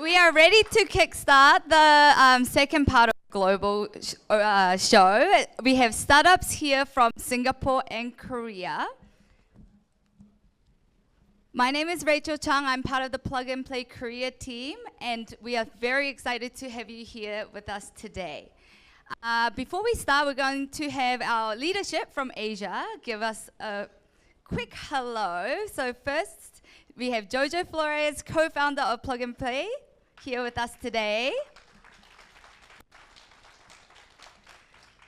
We are ready to kickstart the second part of global show. We have startups here from Singapore and Korea. My name is Rachel Chung. I'm part of the Plug and Play Korea team, and we are very excited to have you here with us today. Before we start, we're going to have our leadership from Asia give us a quick hello. So first, we have Jojo Flores, co-founder of Plug and Play, here with us today.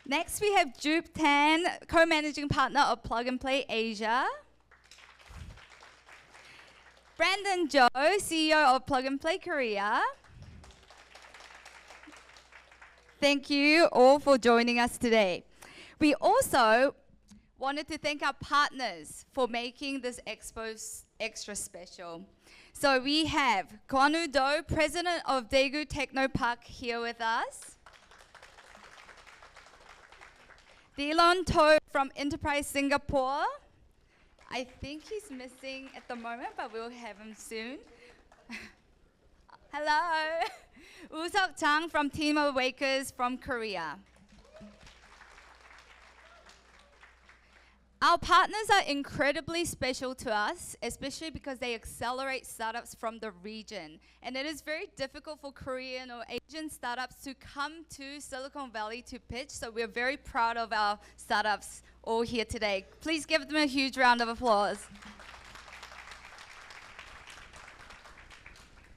Next, we have Jupe Tan, co-managing partner of Plug and Play Asia. Brandon Zhou, CEO of Plug and Play Korea. Thank you all for joining us today. We also wanted to thank our partners for making this Expo extra special. So we have Kwanu Do, president of Daegu Technopark, here with us. Dilon To from Enterprise Singapore. I think he's missing at the moment, but we'll have him soon. Hello. Usok Chang from Team of Wakers from Korea. Our partners are incredibly special to us, especially because they accelerate startups from the region. And it is very difficult for Korean or Asian startups to come to Silicon Valley to pitch, so we're very proud of our startups all here today. Please give them a huge round of applause.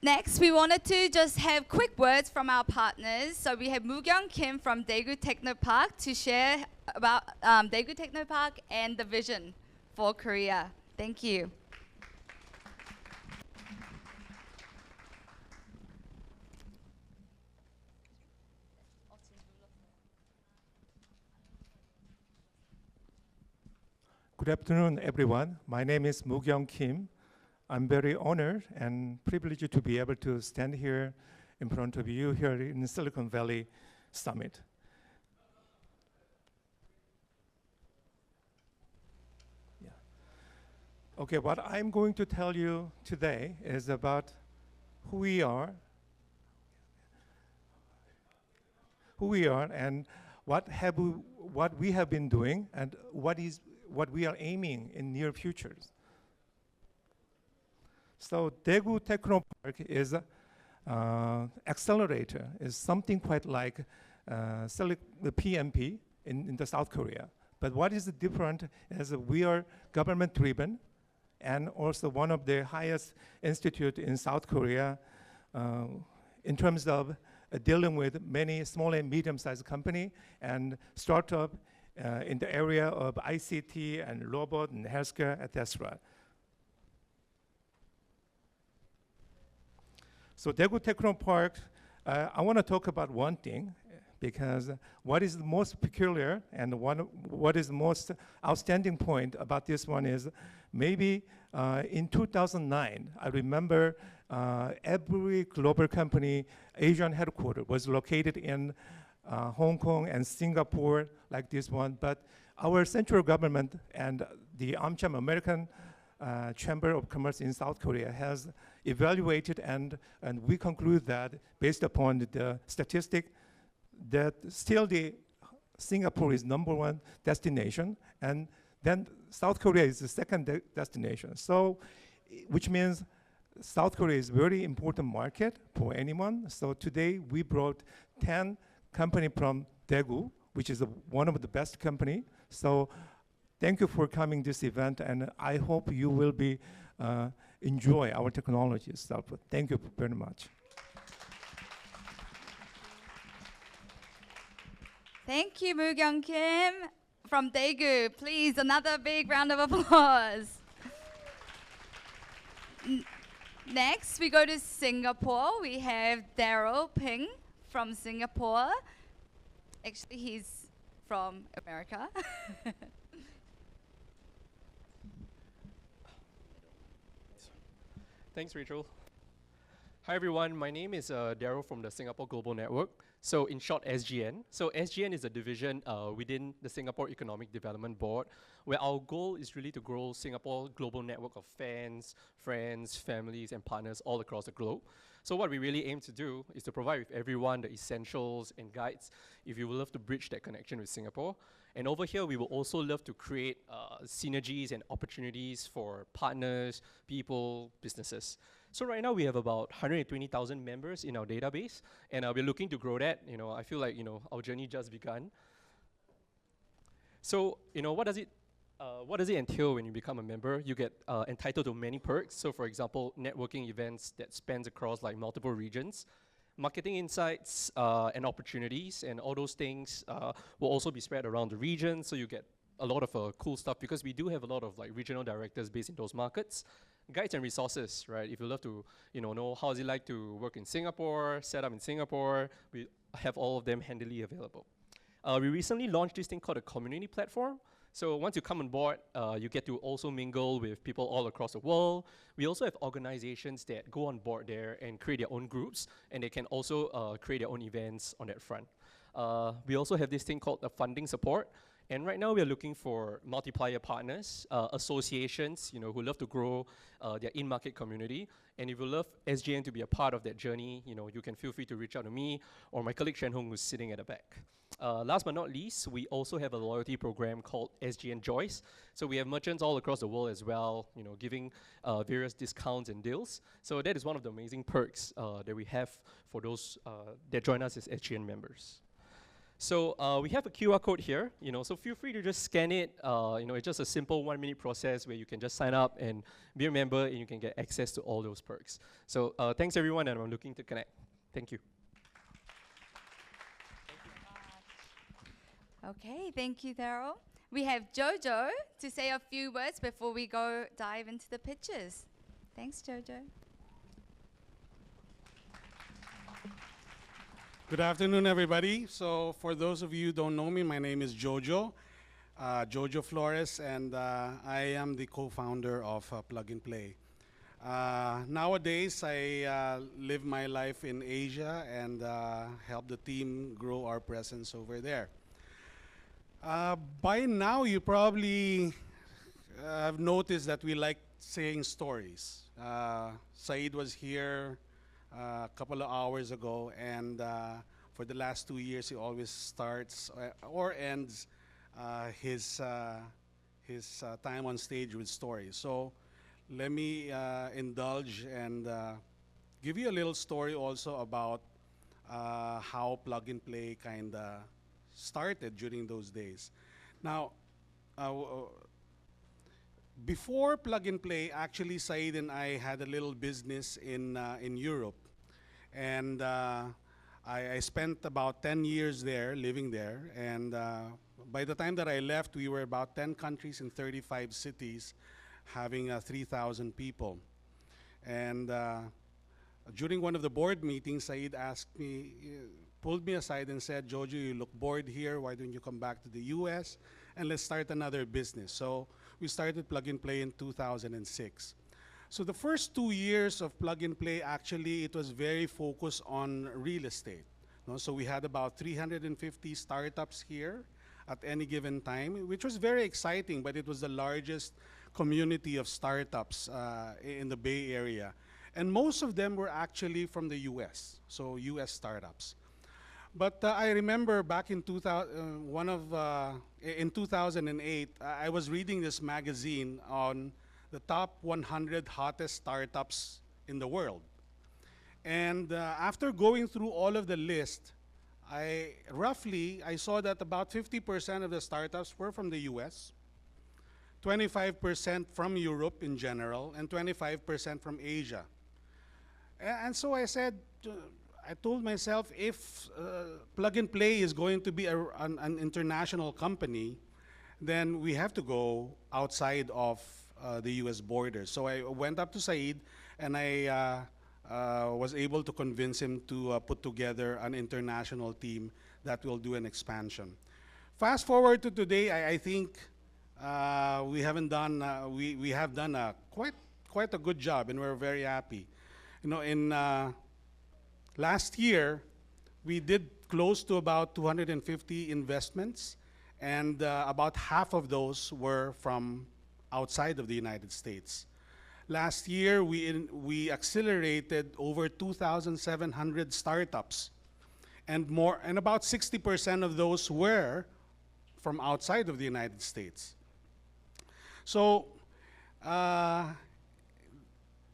Next, we wanted to just have quick words from our partners. So we have Moo-kyung Kim from Daegu Technopark to share about Daegu Technopark and the vision for Korea. Thank you. Good afternoon, everyone. My name is Moo-kyung Kim. I'm very honored and privileged to be able to stand here in front of you here in the Silicon Valley Summit. Yeah. Okay, what I'm going to tell you today is about who we are and what we have been doing and what we are aiming in near futures. So Daegu Technopark is accelerator, is something quite like the PMP in the South Korea. But what is different is we are government driven and also one of the highest institute in South Korea in terms of dealing with many small and medium-sized company and startup in the area of ICT and robot and healthcare, etc. So Daegu Technopark, I want to talk about one thing, because what is the most peculiar and what is the most outstanding point about this one is maybe in 2009, I remember every global company Asian headquarters was located in Hong Kong and Singapore like this one, but our central government and the AmCham, American Chamber of Commerce in South Korea has evaluated and we conclude that based upon the statistic that still the Singapore is #1 destination and then South Korea is the second destination. So which means South Korea is very important market for anyone. So today we brought 10 company from Daegu, which is one of the best company. So thank you for coming this event, and I hope you will be enjoy our technology stuff. Thank you very much. Thank you, Moo-kyung Kim from Daegu. Please, another big round of applause. Next, we go to Singapore. We have Daryl Ping from Singapore. Actually, he's from America. Thanks, Rachel. Hi everyone, my name is Daryl from the Singapore Global Network. So in short, SGN. So SGN is a division within the Singapore Economic Development Board, where our goal is really to grow Singapore global network of fans, friends, families, and partners all across the globe. So what we really aim to do is to provide with everyone the essentials and guides if you would love to bridge that connection with Singapore. And over here, we will also love to create synergies and opportunities for partners, people, businesses. So right now we have about 120,000 members in our database, and we're looking to grow that. I feel like our journey just begun. So what does it entail when you become a member? You get entitled to many perks. So for example, networking events that spans across like multiple regions, marketing insights and opportunities, and all those things will also be spread around the region. So you get a lot of cool stuff because we do have a lot of like regional directors based in those markets. Guides and resources, right? If you love to, know how is it like to work in Singapore, set up in Singapore, we have all of them handily available. We recently launched this thing called a community platform. So once you come on board, you get to also mingle with people all across the world. We also have organizations that go on board there and create their own groups, and they can also create their own events on that front. We also have this thing called the funding support. And right now we are looking for multiplier partners, associations, who love to grow their in-market community. And if you love SGN to be a part of that journey, you can feel free to reach out to me or my colleague Shen Hong, who's sitting at the back. Last but not least, we also have a loyalty program called SGN Joys. So we have merchants all across the world as well, giving various discounts and deals. So that is one of the amazing perks that we have for those that join us as SGN members. So we have a QR code here, so feel free to just scan it. It's just a simple 1-minute process where you can just sign up and be a member, and you can get access to all those perks. So thanks everyone, and I'm looking to connect. Thank you. Okay, thank you, Daryl. We have Jojo to say a few words before we go dive into the pitches. Thanks, Jojo. Good afternoon, everybody. So for those of you who don't know me, my name is Jojo, Jojo Flores, and I am the co-founder of Plug and Play. Nowadays, I live my life in Asia and help the team grow our presence over there. By now, you probably have noticed that we like saying stories. Said was here a couple of hours ago, and for the last 2 years he always starts or ends his time on stage with stories. So let me indulge and give you a little story also about how Plug and Play kind of started during those days. Now, before Plug and Play, actually Said and I had a little business in Europe. And I spent about 10 years there, living there. And by the time that I left, we were about 10 countries in 35 cities, having 3,000 people. And during one of the board meetings, Said asked me, pulled me aside and said, Jojo, you look bored here. Why don't you come back to the US and let's start another business? So we started Plug and Play in 2006. So the first 2 years of Plug and Play, actually, it was very focused on real estate. So we had about 350 startups here at any given time, which was very exciting, but it was the largest community of startups in the Bay Area. And most of them were actually from the US, so US startups. But I remember back in 2008, I was reading this magazine on the top 100 hottest startups in the world. And after going through all of the list, I saw that about 50% of the startups were from the US, 25% from Europe in general, and 25% from Asia. And so I said, I told myself, if Plug and Play is going to be an international company, then we have to go outside of the US borders. So I went up to Said, and I was able to convince him to put together an international team that will do an expansion. Fast forward to today, I think we have done quite a good job, and we're very happy. You know, in last year, we did close to about 250 investments, and about half of those were from outside of the United States. Last year, we accelerated over 2,700 startups, and about 60% of those were from outside of the United States. So,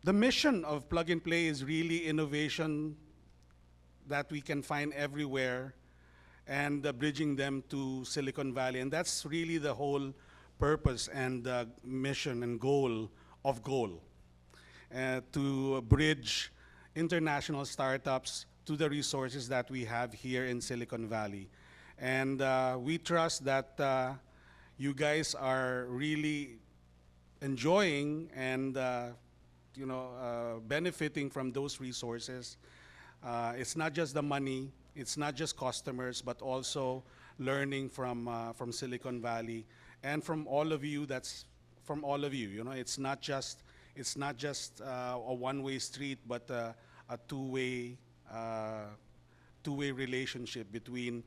the mission of Plug and Play is really innovation that we can find everywhere, and bridging them to Silicon Valley. And that's really the whole purpose and mission and goal of Goal, to bridge international startups to the resources that we have here in Silicon Valley. And we trust that you guys are really enjoying and benefiting from those resources. It's not just the money, it's not just customers, but also learning from Silicon Valley and from all of you. That's from all of you. You know, it's not just a one-way street, but a two-way relationship between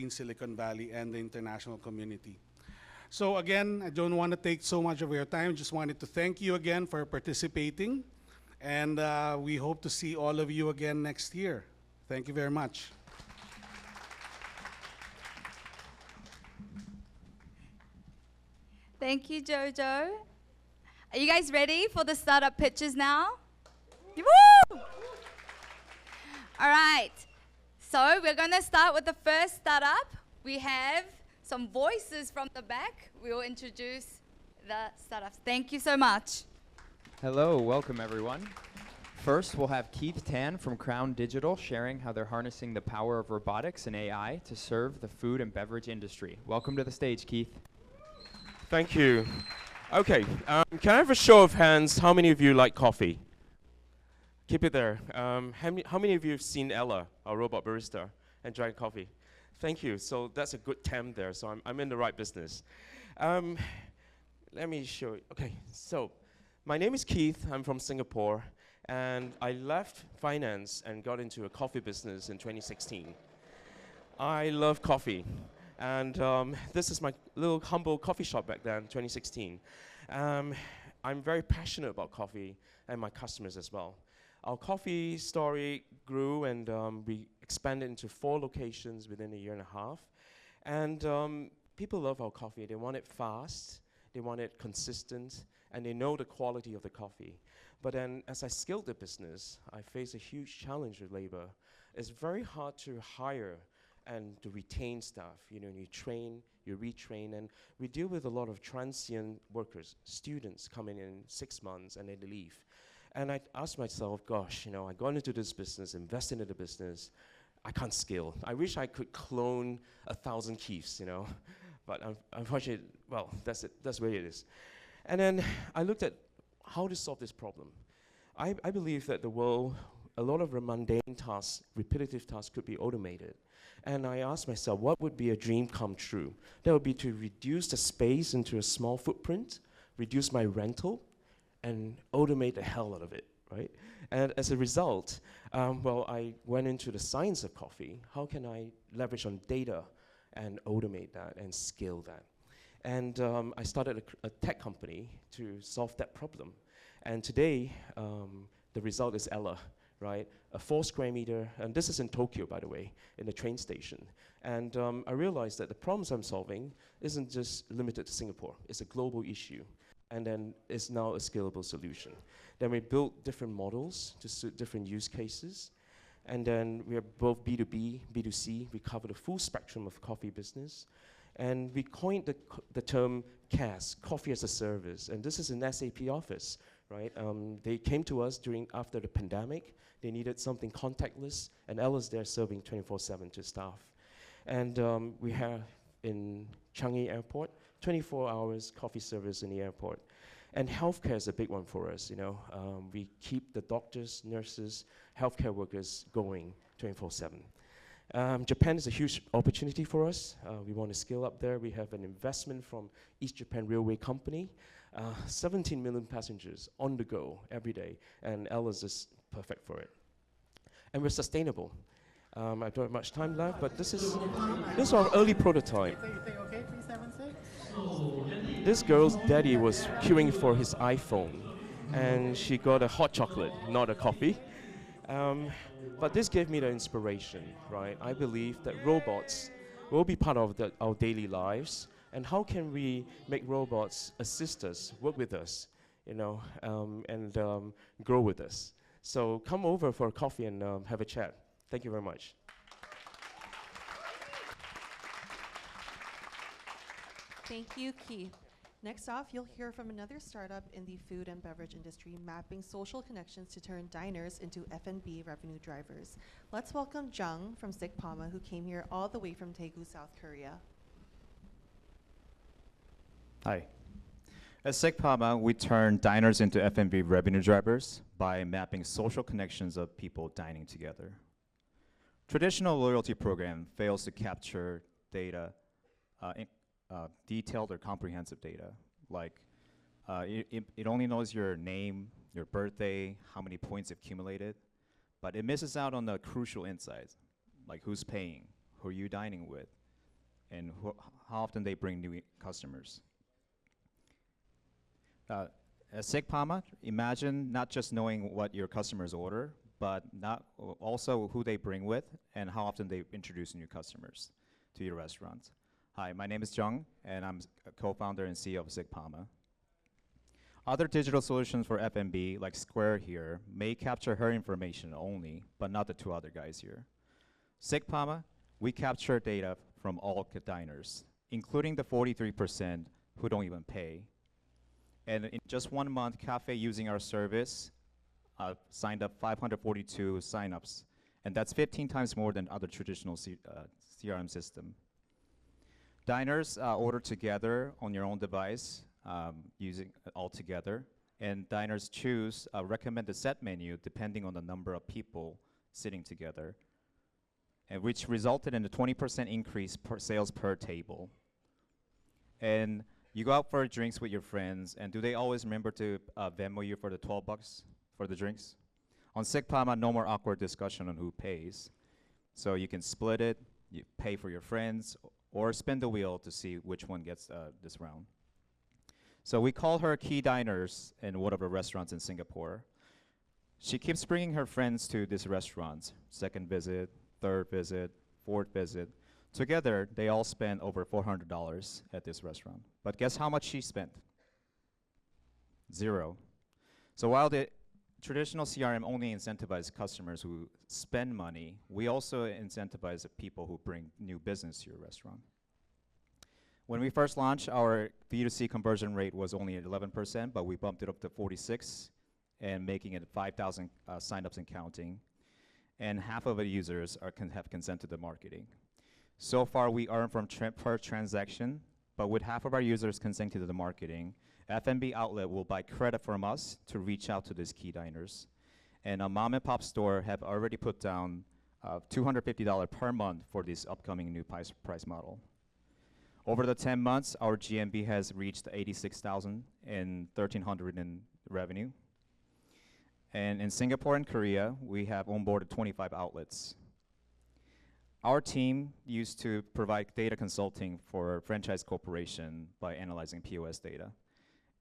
Silicon Valley and the international community. So again, I don't want to take so much of your time. Just wanted to thank you again for participating. And we hope to see all of you again next year. Thank you very much. Thank you, Jojo. Are you guys ready for the startup pitches now? Woo! All right. So we're going to start with the first startup. We have some voices from the back. We will introduce the startups. Thank you so much. Hello, welcome everyone. First, we'll have Keith Tan from Crown Digital sharing how they're harnessing the power of robotics and AI to serve the food and beverage industry. Welcome to the stage, Keith. Thank you. Okay, can I have a show of hands? How many of you like coffee? Keep it there. How many of you have seen Ella, our robot barista, and drank coffee? Thank you. So that's a good temp there. So I'm in the right business. Let me show you. Okay, so my name is Keith. I'm from Singapore, and I left finance and got into a coffee business in 2016. I love coffee, and this is my little humble coffee shop back then, 2016. I'm very passionate about coffee and my customers as well. Our coffee story grew, and we expanded into 4 locations within a year and a half. And people love our coffee. They want it fast, they want it consistent, and they know the quality of the coffee. But then as I scaled the business, I faced a huge challenge with labor. It's very hard to hire and to retain staff. You know, you train, you retrain, and we deal with a lot of transient workers, students coming in 6 months and then they leave. And I asked myself, gosh, you know, I got into this business, invested into the business, I can't scale. I wish I could clone 1,000 Keiths, you know, but unfortunately, well, that's it, that's where it is. And then I looked at how to solve this problem. I believe that the world, a lot of the mundane tasks, repetitive tasks could be automated. And I asked myself, what would be a dream come true? That would be to reduce the space into a small footprint, reduce my rental, and automate the hell out of it, right? And as a result, well, I went into the science of coffee. How can I leverage on data and automate that and scale that? And I started a tech company to solve that problem. And today, the result is Ella, right? A 4 square meter, and this is in Tokyo, by the way, in the train station. And I realized that the problems I'm solving isn't just limited to Singapore. It's a global issue. And then it's now a scalable solution. Then we built different models to suit different use cases. And then we are both B2B, B2C. We cover the full spectrum of coffee business. And we coined the term CaaS, Coffee as a Service. And this is an SAP office, right? They came to us after the pandemic. They needed something contactless, and Ella's there serving 24/7 to staff. And we have in Changi Airport, 24 hours coffee service in the airport. And healthcare is a big one for us, you know. We keep the doctors, nurses, healthcare workers going 24/7. Japan is a huge opportunity for us. We want to scale up there. We have an investment from East Japan Railway Company. 17 million passengers on the go every day, and Ella's is perfect for it. And we're sustainable. I don't have much time left, but this is our early prototype. This girl's daddy was queuing for his iPhone, and she got a hot chocolate, not a coffee. But this gave me the inspiration, right? I believe that robots will be part of our daily lives, and how can we make robots assist us, work with us, and grow with us? So come over for a coffee and have a chat. Thank you very much. Thank you, Keith. Next off, you'll hear from another startup in the food and beverage industry mapping social connections to turn diners into F&B revenue drivers. Let's welcome Jung from SicPama, who came here all the way from Daegu, South Korea. Hi. At SicPama, we turn diners into F&B revenue drivers by mapping social connections of people dining together. Traditional loyalty program fails to capture data, detailed or comprehensive data. Like, it only knows your name, your birthday, how many points you've accumulated, but it misses out on the crucial insights, like who's paying, who are you dining with, and how often they bring new customers. At SicPama, imagine not just knowing what your customers order, but also who they bring with and how often they introduce new customers to your restaurant. Hi, my name is Jung, and I'm a co-founder and CEO of SicPama. Other digital solutions for F&B, like Square here, may capture her information only, but not the two other guys here. SicPama, we capture data from all diners, including the 43% who don't even pay. And in just 1 month, Cafe using our service signed up 542 signups, and that's 15 times more than other traditional CRM system. Diners order together on your own device, using all together, and diners choose a recommended set menu depending on the number of people sitting together, and which resulted in a 20% increase per sales per table. And you go out for drinks with your friends, and do they always remember to Venmo you for the 12 bucks for the drinks? On SicPama, no more awkward discussion on who pays. So you can split it, you pay for your friends, or spin the wheel to see which one gets this round. So we call her key diners in one of the restaurants in Singapore. She keeps bringing her friends to these restaurants, second visit, third visit, fourth visit. Together, they all spend over $400 at this restaurant. But guess how much she spent? 0. So while the traditional CRM only incentivizes customers who spend money, we also incentivize the people who bring new business to your restaurant. When we first launched, our B2C conversion rate was only at 11%, but we bumped it up to 46, and making it 5,000 signups and counting. And half of the users have consented to marketing. So far, we earn from per transaction, but with half of our users consenting to the marketing, F&B outlet will buy credit from us to reach out to these key diners. And a mom and pop store have already put down $250 per month for this upcoming new price model. Over the 10 months, our GMV has reached 86,000 and 1,300 in revenue. And in Singapore and Korea, we have onboarded 25 outlets. Our team used to provide data consulting for franchise corporation by analyzing POS data.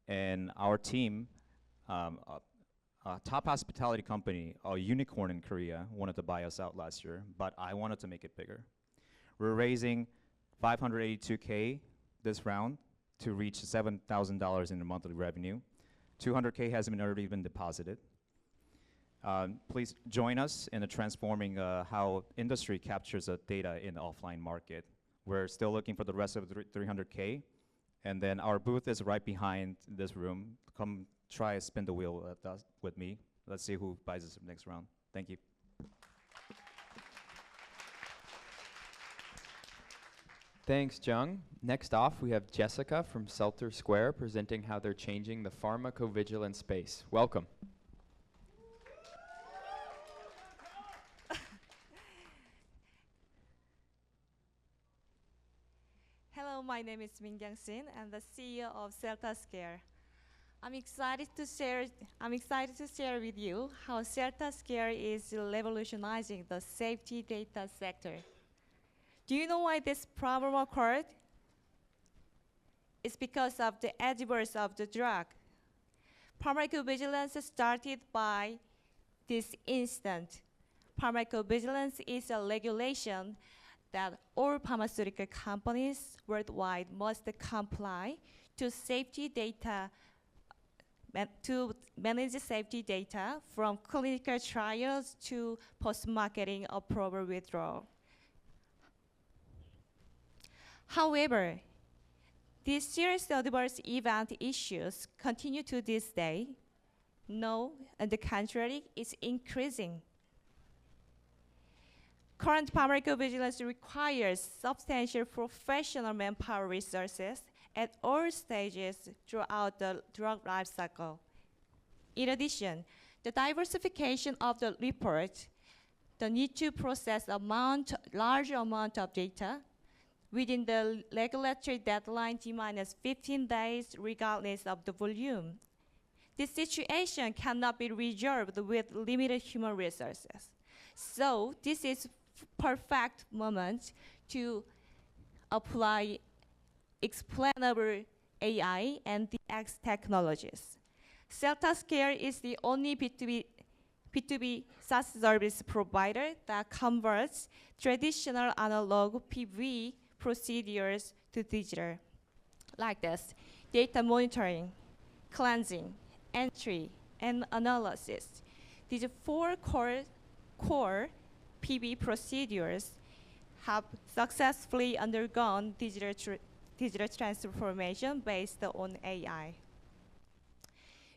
And our team, a top hospitality company, a unicorn in Korea, wanted to buy us out last year, but I wanted to make it bigger. We're raising $582K this round to reach $7,000 in the monthly revenue. $200K has already been deposited. Please join us in transforming how industry captures data in the offline market. We're still looking for the rest of the 300K, and then our booth is right behind this room. Come try spin the wheel with me. Let's see who buys this next round. Thank you. Thanks, Jung. Next off, we have Jessica from SELTA Square presenting how they're changing the pharmacovigilance space. Welcome. my name is Min Kyung-sin. I'm the CEO of SELTA Scale. I'm excited to share with you how SELTA Scale is revolutionizing the safety data sector. Do you know why this problem occurred? It's because of the adverse of the drug. Pharmacovigilance started by this instant. Pharmacovigilance is a regulation that all pharmaceutical companies worldwide must comply to safety data, to manage safety data from clinical trials to post-marketing approval withdrawal. However, these serious adverse event issues continue to this day. No, on the contrary, it's increasing. Current pharmacovigilance requires substantial professional manpower resources at all stages throughout the drug life cycle. In addition, the diversification of the report, the need to process large amount of data within the regulatory deadline T-15 days regardless of the volume. This situation cannot be resolved with limited human resources. So this is perfect moment to apply explainable AI and DX technologies. SELTA Scale is the only B2B SaaS service provider that converts traditional analog PV procedures to digital, like this: data monitoring, cleansing, entry, and analysis. These four core PV procedures have successfully undergone digital transformation based on AI.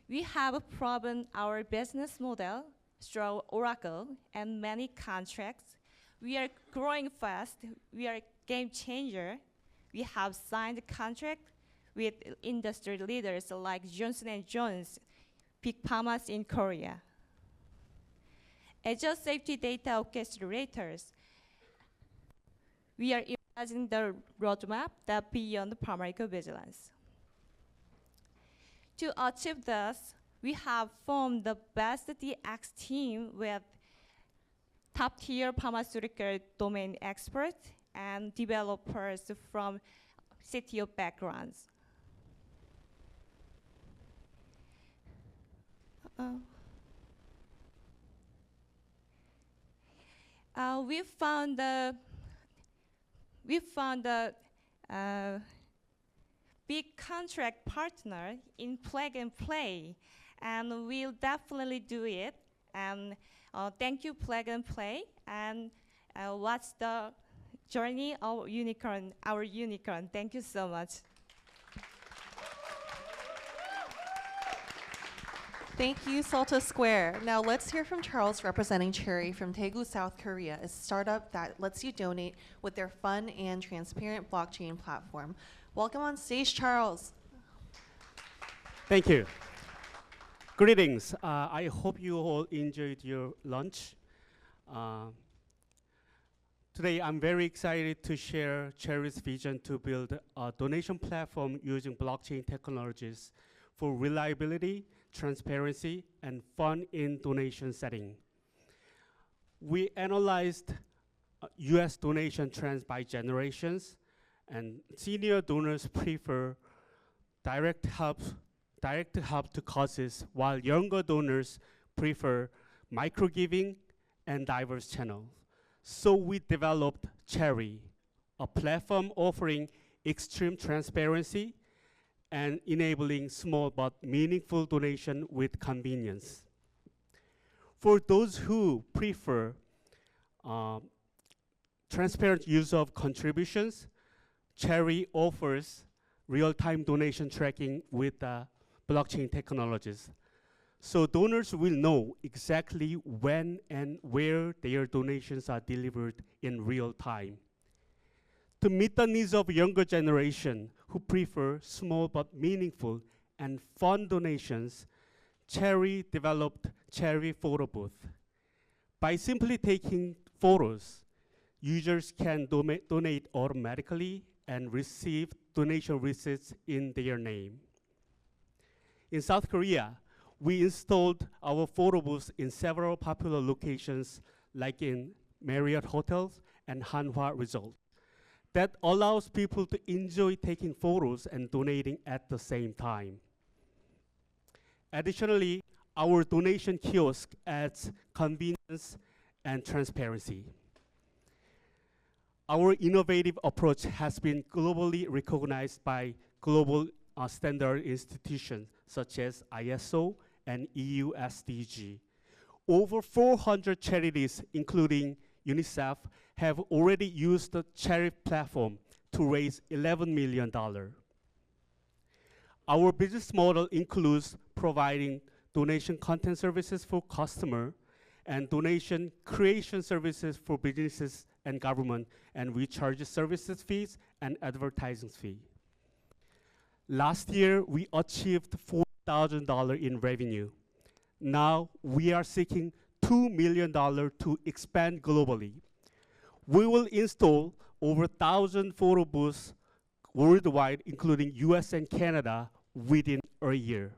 We have proven our business model through Oracle and many contracts. We are growing fast. We are a game changer. We have signed a contract with industry leaders like Johnson & Johnson, SicPama in Korea. Azure Safety Data Orchestrators, we are imagining the roadmap that beyond pharmacovigilance. To achieve this, we have formed the best DX team with top-tier pharmaceutical domain experts and developers from CTO backgrounds. We found a big contract partner in Plug and Play, and we'll definitely do it. And thank you, Plug and Play. And what's the journey of our unicorn? Thank you so much. Thank you, SELTA Square. Now let's hear from Charles representing Cherry from Daegu, South Korea, a startup that lets you donate with their fun and transparent blockchain platform. Welcome on stage, Charles. Thank you. Greetings. I hope you all enjoyed your lunch. Today, I'm very excited to share Cherry's vision to build a donation platform using blockchain technologies for reliability, transparency, and fun in donation setting. We analyzed US donation trends by generations, and senior donors prefer direct help to causes, while younger donors prefer micro-giving and diverse channels. So we developed Cherry, a platform offering extreme transparency and enabling small but meaningful donation with convenience. For those who prefer transparent use of contributions, Cherry offers real-time donation tracking with blockchain technologies. So donors will know exactly when and where their donations are delivered in real time. To meet the needs of younger generation who prefer small but meaningful and fun donations, Cherry developed Cherry Photo Booth. By simply taking photos, users can donate automatically and receive donation receipts in their name. In South Korea, we installed our photo booths in several popular locations, like in Marriott hotels and Hanwha Resort. That allows people to enjoy taking photos and donating at the same time. Additionally, our donation kiosk adds convenience and transparency. Our innovative approach has been globally recognized by global standard institutions such as ISO and EU SDG. Over 400 charities, including UNICEF, have already used the charity platform to raise $11 million. Our business model includes providing donation content services for customers and donation creation services for businesses and government, and we charge services fees and advertising fee. Last year, we achieved $4,000 in revenue. Now, we are seeking $2 million to expand globally. We will install over 1,000 photo booths worldwide, including US and Canada, within a year.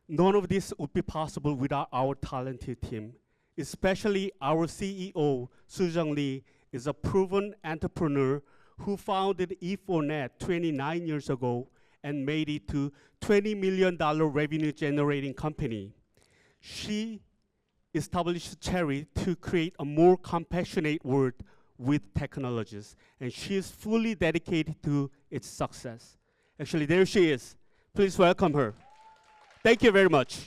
None of this would be possible without our talented team, especially our CEO, Soo-Jung Lee, is a proven entrepreneur who founded E4Net 29 years ago and made it to $20 million revenue generating company. She established Cherry to create a more compassionate world with technologies, and she is fully dedicated to its success. Actually, there she is. Please welcome her. Thank you very much.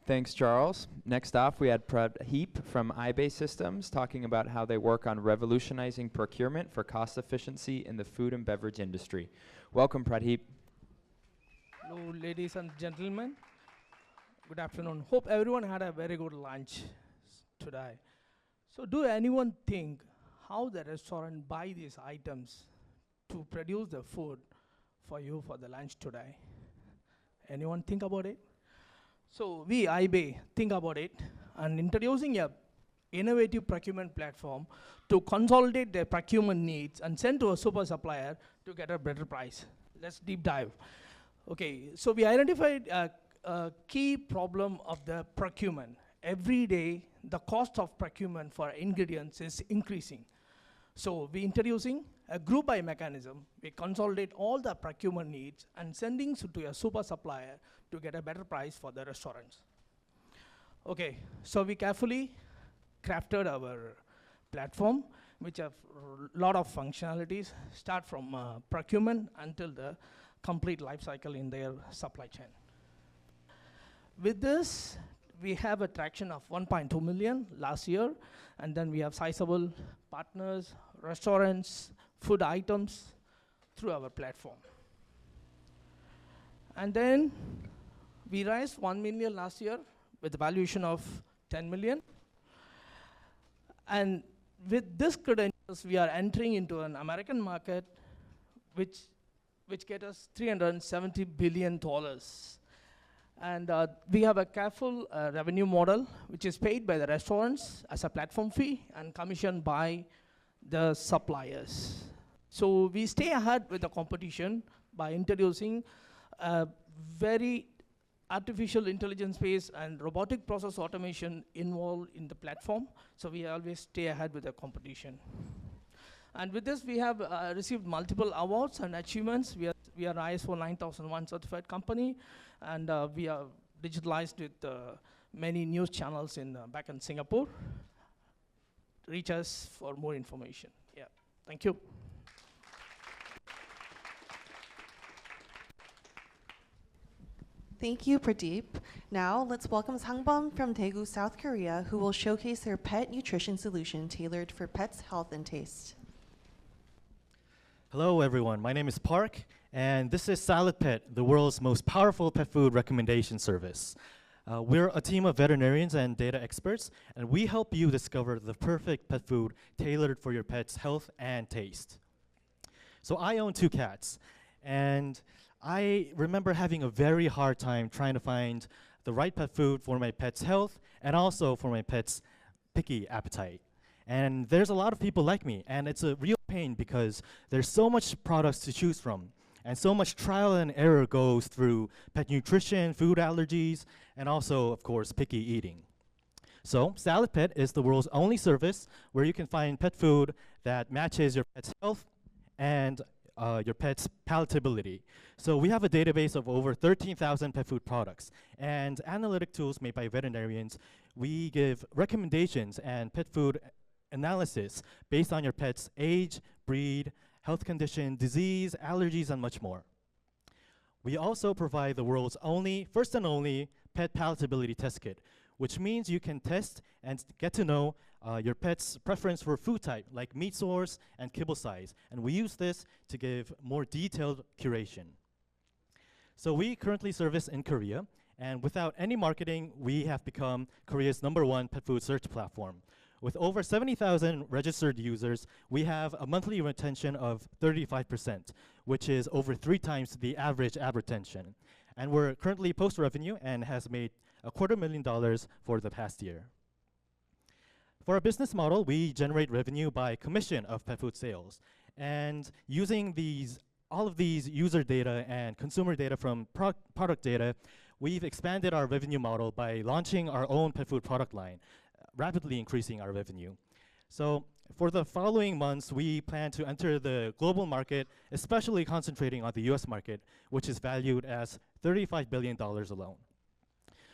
Thanks, Charles. Next off, we had Pradeep from iBay Systems talking about how they work on revolutionizing procurement for cost efficiency in the food and beverage industry. Welcome, Pradeep. Hello, ladies and gentlemen. Good afternoon. Hope everyone had a very good lunch today. So do anyone think how the restaurant buy these items to produce the food for you for the lunch today? Anyone think about it? So we, iBay, think about it and introducing a innovative procurement platform to consolidate their procurement needs and send to a super supplier to get a better price. Let's deep dive. Okay, so we identified a key problem of the procurement. Every day, the cost of procurement for ingredients is increasing. So we introducing a group buy mechanism. We consolidate all the procurement needs and sending to a super supplier to get a better price for the restaurants. Okay, so we carefully crafted our platform, which have a lot of functionalities, start from procurement until the complete life cycle in their supply chain. With this, we have a traction of 1.2 million last year, and then we have sizable partners, restaurants, food items through our platform. And then we raised 1 million last year with a valuation of 10 million. And with this credentials, we are entering into an American market which get us $370 billion. And we have a careful revenue model, which is paid by the restaurants as a platform fee and commissioned by the suppliers. So we stay ahead with the competition by introducing a very artificial intelligence based and robotic process automation involved in the platform. So we always stay ahead with the competition. And with this, we have received multiple awards and achievements. We are ISO 9001 certified company, and we are digitalized with many news channels back in Singapore. Reach us for more information. Yeah, thank you. Thank you, Pradeep. Now, let's welcome Sangbum from Daegu, South Korea, who will showcase their pet nutrition solution tailored for pets' health and taste. Hello, everyone. My name is Park, and this is Salad Pet, the world's most powerful pet food recommendation service. We're a team of veterinarians and data experts, and we help you discover the perfect pet food tailored for your pet's health and taste. So I own 2 cats, and I remember having a very hard time trying to find the right pet food for my pet's health and also for my pet's picky appetite. And there's a lot of people like me, and it's a real pain because there's so much products to choose from, and so much trial and error goes through pet nutrition, food allergies, and also, of course, picky eating. So Salad Pet is the world's only service where you can find pet food that matches your pet's health and your pet's palatability. So we have a database of over 13,000 pet food products, and analytic tools made by veterinarians. We give recommendations and pet food analysis based on your pet's age, breed, health condition, disease, allergies, and much more. We also provide the world's first and only pet palatability test kit, which means you can test and get to know your pet's preference for food type, like meat source and kibble size. And we use this to give more detailed curation. So we currently service in Korea, and without any marketing, we have become Korea's #1 pet food search platform. With over 70,000 registered users, we have a monthly retention of 35%, which is over 3 times the average ad retention. And we're currently post-revenue and has made $250,000 for the past year. For our business model, we generate revenue by commission of pet food sales. And using all of these user data and consumer data from product data, we've expanded our revenue model by launching our own pet food product line, rapidly increasing our revenue. So for the following months, we plan to enter the global market, especially concentrating on the US market, which is valued as $35 billion alone.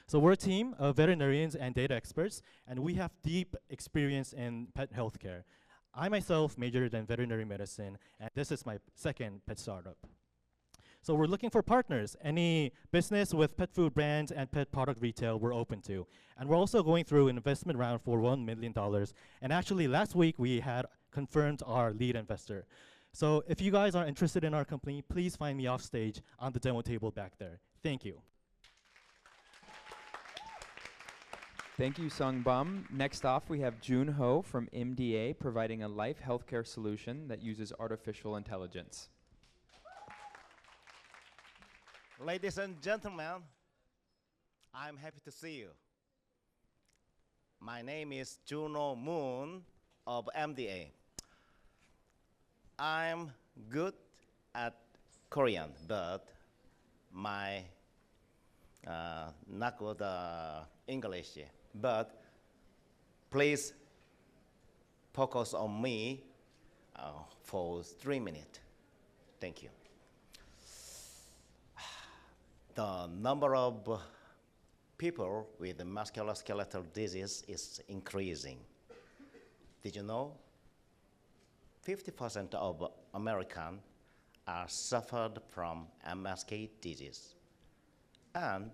So we're a team of veterinarians and data experts, and we have deep experience in pet healthcare. I myself majored in veterinary medicine, and this is my second pet startup. So we're looking for partners. Any business with pet food brands and pet product retail we're open to. And we're also going through an investment round for $1 million. And actually last week we had confirmed our lead investor. So if you guys are interested in our company, please find me off stage on the demo table back there. Thank you. Thank you, Sung Bum. Next off, we have Jun Ho from MDA providing a life healthcare solution that uses artificial intelligence. Ladies and gentlemen, I'm happy to see you. My name is Juno Moon of MDA. I'm good at Korean, but my not good English. But please focus on me for 3 minutes. Thank you. The number of people with musculoskeletal disease is increasing. Did you know? 50% of Americans are suffered from MSK disease. And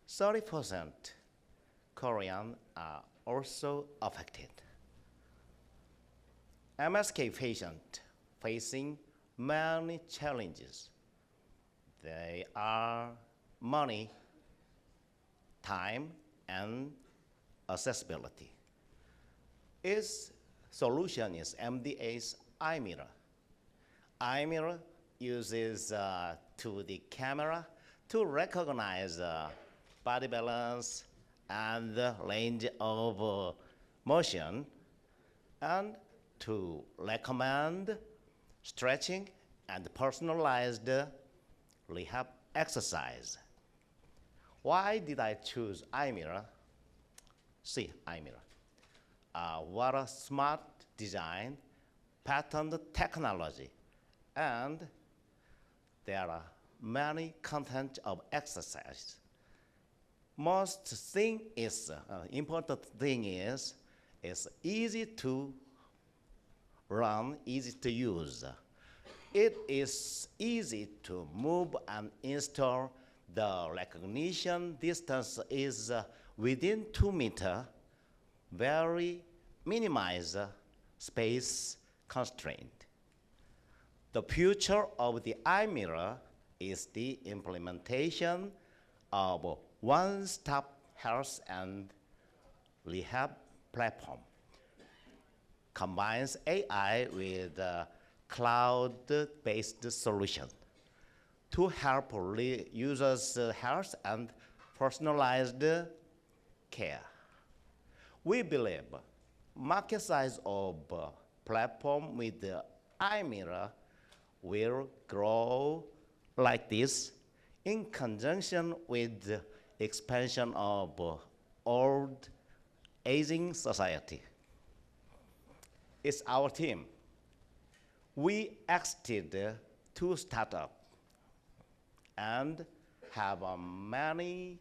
30% Koreans are also affected. MSK patients facing many challenges. They are money, time, and accessibility. Its solution is MDA's iMirror. iMirror uses 2D camera to recognize body balance and the range of motion, and to recommend stretching and personalized rehab exercise. Why did I choose iMirror? See, iMirror. What a smart design, patented technology, and there are many content of exercise. Most thing is, important thing is, it's easy to run, easy to use. It is easy to move and install. The recognition distance is within 2 meters, very minimize space constraint. The future of the iMirror is the implementation of one-stop health and rehab platform. Combines AI with cloud-based solution to help users' health and personalized care. We believe market size of platform with the iMirror will grow like this in conjunction with the expansion of old aging society. It's our team. We exited 2 startups and have many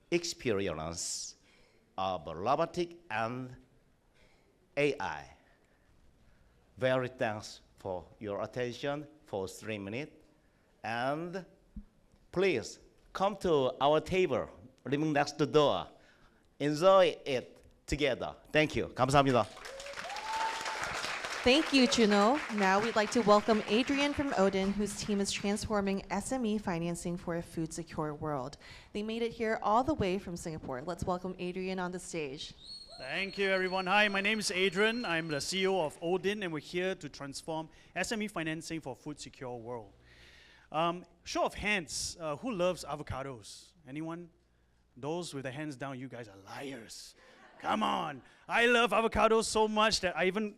experience of robotic and AI. Very thanks for your attention for 3 minutes. And please come to our table, living next door. Enjoy it together. Thank you. 감사합니다. Thank you, Juno. Now we'd like to welcome Adrian from ODIN, whose team is transforming SME financing for a food-secure world. They made it here all the way from Singapore. Let's welcome Adrian on the stage. Thank you, everyone. Hi, my name is Adrian. I'm the CEO of ODIN, and we're here to transform SME financing for a food-secure world. Show of hands, who loves avocados? Anyone? Those with their hands down, you guys are liars. Come on. I love avocados so much that I even,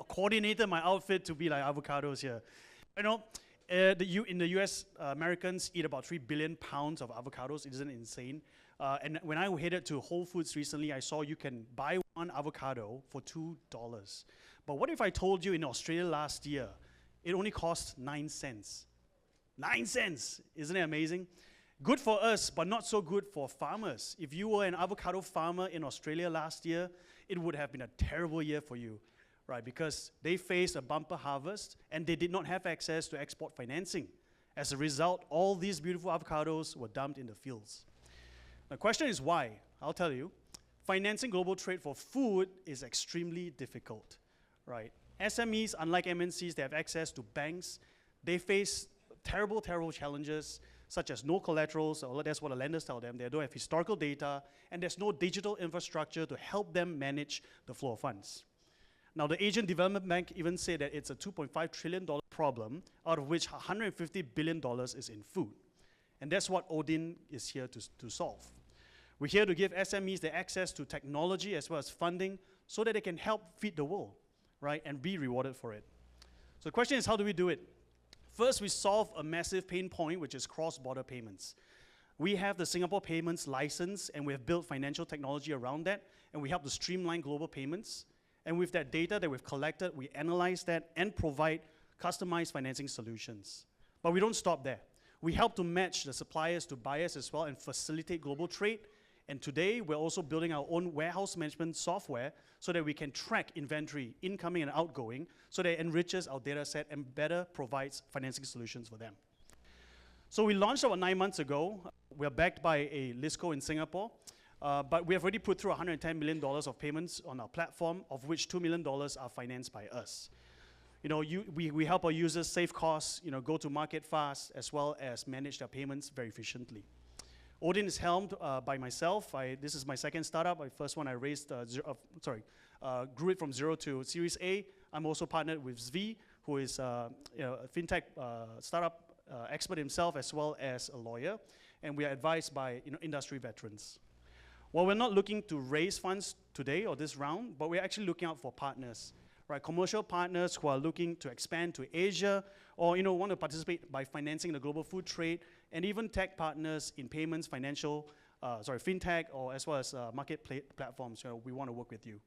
coordinated my outfit to be like avocados here. In the US, Americans eat about 3 billion pounds of avocados. Isn't it insane? And when I headed to Whole Foods recently, I saw you can buy 1 avocado for $2. But what if I told you in Australia last year, it only cost 9 cents? 9 cents! Isn't it amazing? Good for us, but not so good for farmers. If you were an avocado farmer in Australia last year, it would have been a terrible year for you, right? Because they faced a bumper harvest and they did not have access to export financing. As a result, all these beautiful avocados were dumped in the fields. The question is why? I'll tell you. Financing global trade for food is extremely difficult, right? SMEs, unlike MNCs, they have access to banks. They face terrible, terrible challenges, such as no collaterals, or that's what the lenders tell them. They don't have historical data, and there's no digital infrastructure to help them manage the flow of funds. Now, the Asian Development Bank even said that it's a $2.5 trillion problem, out of which $150 billion is in food. And that's what ODIN is here to solve. We're here to give SMEs the access to technology as well as funding so that they can help feed the world, right, and be rewarded for it. So the question is, how do we do it? First, we solve a massive pain point, which is cross-border payments. We have the Singapore Payments license, and we have built financial technology around that, and we help to streamline global payments. And with that data that we've collected, we analyze that and provide customized financing solutions. But we don't stop there. We help to match the suppliers to buyers as well and facilitate global trade. And today, we're also building our own warehouse management software so that we can track inventory, incoming and outgoing, so that it enriches our data set and better provides financing solutions for them. So we launched about 9 months ago. We're backed by a ListCo in Singapore, but we have already put through $110 million of payments on our platform, of which $2 million are financed by us. We help our users save costs, go to market fast, as well as manage their payments very efficiently. ODIN is helmed by myself. This is my second startup. My first one I raised, grew it from 0 to Series A. I'm also partnered with Zvi, who is a fintech startup expert himself, as well as a lawyer. And we are advised by industry veterans. Well, we're not looking to raise funds today or this round, but we're actually looking out for partners, right? Commercial partners who are looking to expand to Asia, or want to participate by financing the global food trade, and even tech partners in payments, fintech, or as well as market platforms. We want to work with you.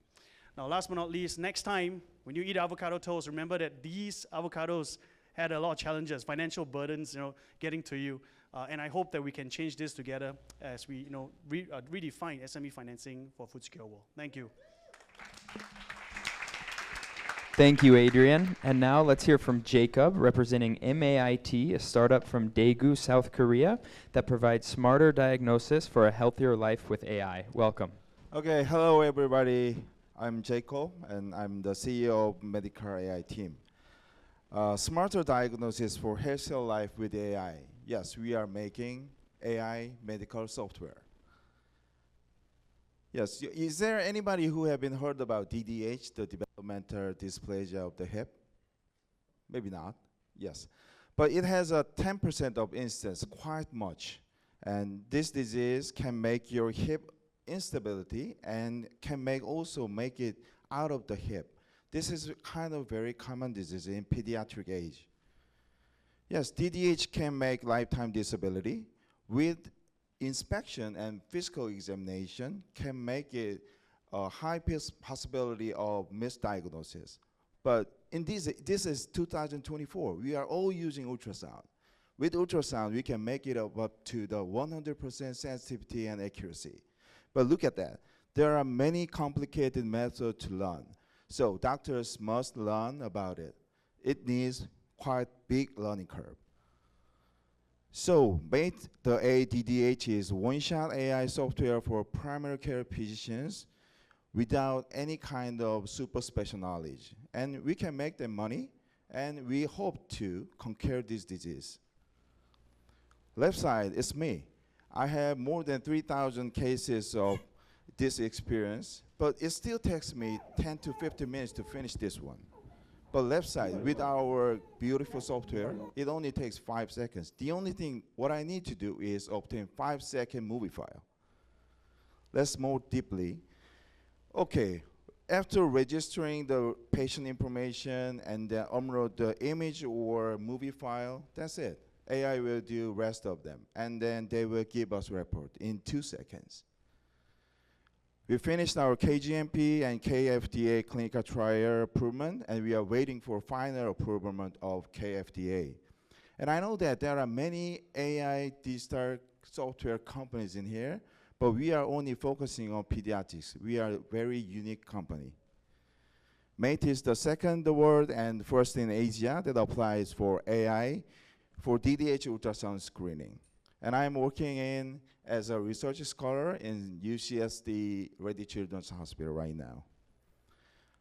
Now, last but not least, next time when you eat avocado toast, remember that these avocados had a lot of challenges, financial burdens, getting to you. And I hope that we can change this together as we, redefine SME financing for food secure world. Thank you. Thank you, Adrian. And now let's hear from Jacob, representing MaiT, a startup from Daegu, South Korea, that provides smarter diagnosis for a healthier life with AI. Welcome. Okay, hello everybody. I'm Jacob, and I'm the CEO of Medical AI team. Smarter diagnosis for healthier life with AI. Yes, we are making AI medical software. Yes, is there anybody who have been heard about DDH, the developmental dysplasia of the hip? Maybe not, yes. But it has a 10% of incidence, quite much. And this disease can make your hip instability and can also make it out of the hip. This is kind of very common disease in pediatric age. Yes, DDH can make lifetime disability. With inspection and physical examination can make it a high possibility of misdiagnosis. But in this is 2024. We are all using ultrasound. With ultrasound, we can make it up to the 100% sensitivity and accuracy. But look at that. There are many complicated methods to learn. So doctors must learn about it. It needs quite big learning curve. So MaiT, the ADDH is one-shot AI software for primary care physicians without any kind of super special knowledge. And we can make them money, and we hope to conquer this disease. Left side is me. I have more than 3,000 cases of this experience, but it still takes me 10 to 15 minutes to finish this one. But left side, with our beautiful software, it only takes 5 seconds. The only thing, what I need to do is obtain 5-second movie file. Let's more deeply. Okay, after registering the patient information and then upload the image or movie file, that's it. AI will do rest of them, and then they will give us report in 2 seconds. We finished our KGMP and KFDA clinical trial approval, and we are waiting for final approval of KFDA. And I know that there are many AI digital software companies in here, but we are only focusing on pediatrics. We are a very unique company. MaiT is the second in the world and first in Asia that applies for AI for DDH ultrasound screening. And I'm working as a research scholar in UCSD Rady Children's Hospital right now.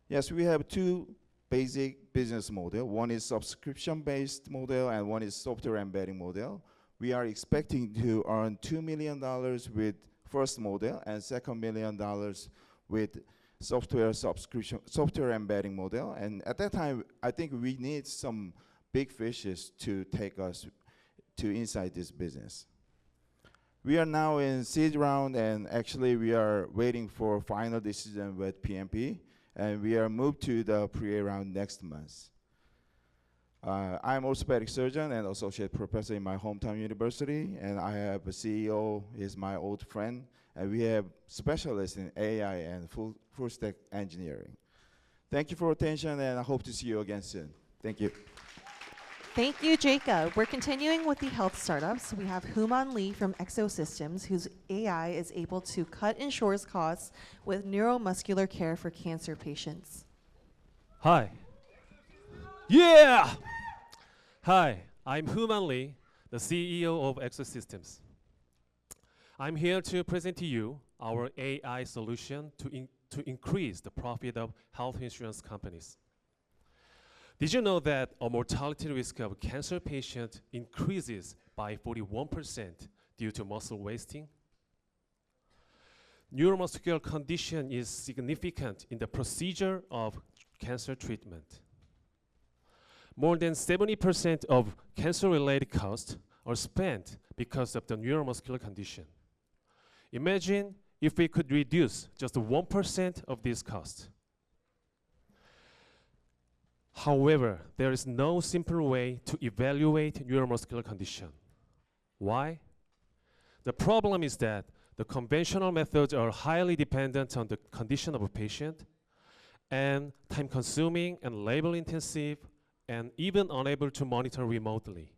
Yes, we have two basic business models. One is subscription-based model and one is software embedding model. We are expecting to earn $2 million with first model and $2 million with software embedding model. And at that time, I think we need some big fishes to take us to inside this business. We are now in seed round, and actually we are waiting for final decision with PMP, and we are moved to the pre-A round next month. I'm orthopedic surgeon and associate professor in my hometown university, and I have a CEO, he's my old friend, and we have specialists in AI and full stack engineering. Thank you for attention, and I hope to see you again soon. Thank you. Thank you, Jacob. We're continuing with the health startups. We have Human Lee from EXOSYSTEMS, whose AI is able to cut insurance costs with neuromuscular care for cancer patients. Hi. Yeah! Hi, I'm Human Lee, the CEO of EXOSYSTEMS. I'm here to present to you our AI solution to increase the profit of health insurance companies. Did you know that a mortality risk of cancer patient increases by 41% due to muscle wasting? Neuromuscular condition is significant in the procedure of cancer treatment. More than 70% of cancer-related costs are spent because of the neuromuscular condition. Imagine if we could reduce just 1% of these costs. However, there is no simple way to evaluate neuromuscular condition. Why? The problem is that the conventional methods are highly dependent on the condition of a patient and time-consuming and labor-intensive and even unable to monitor remotely.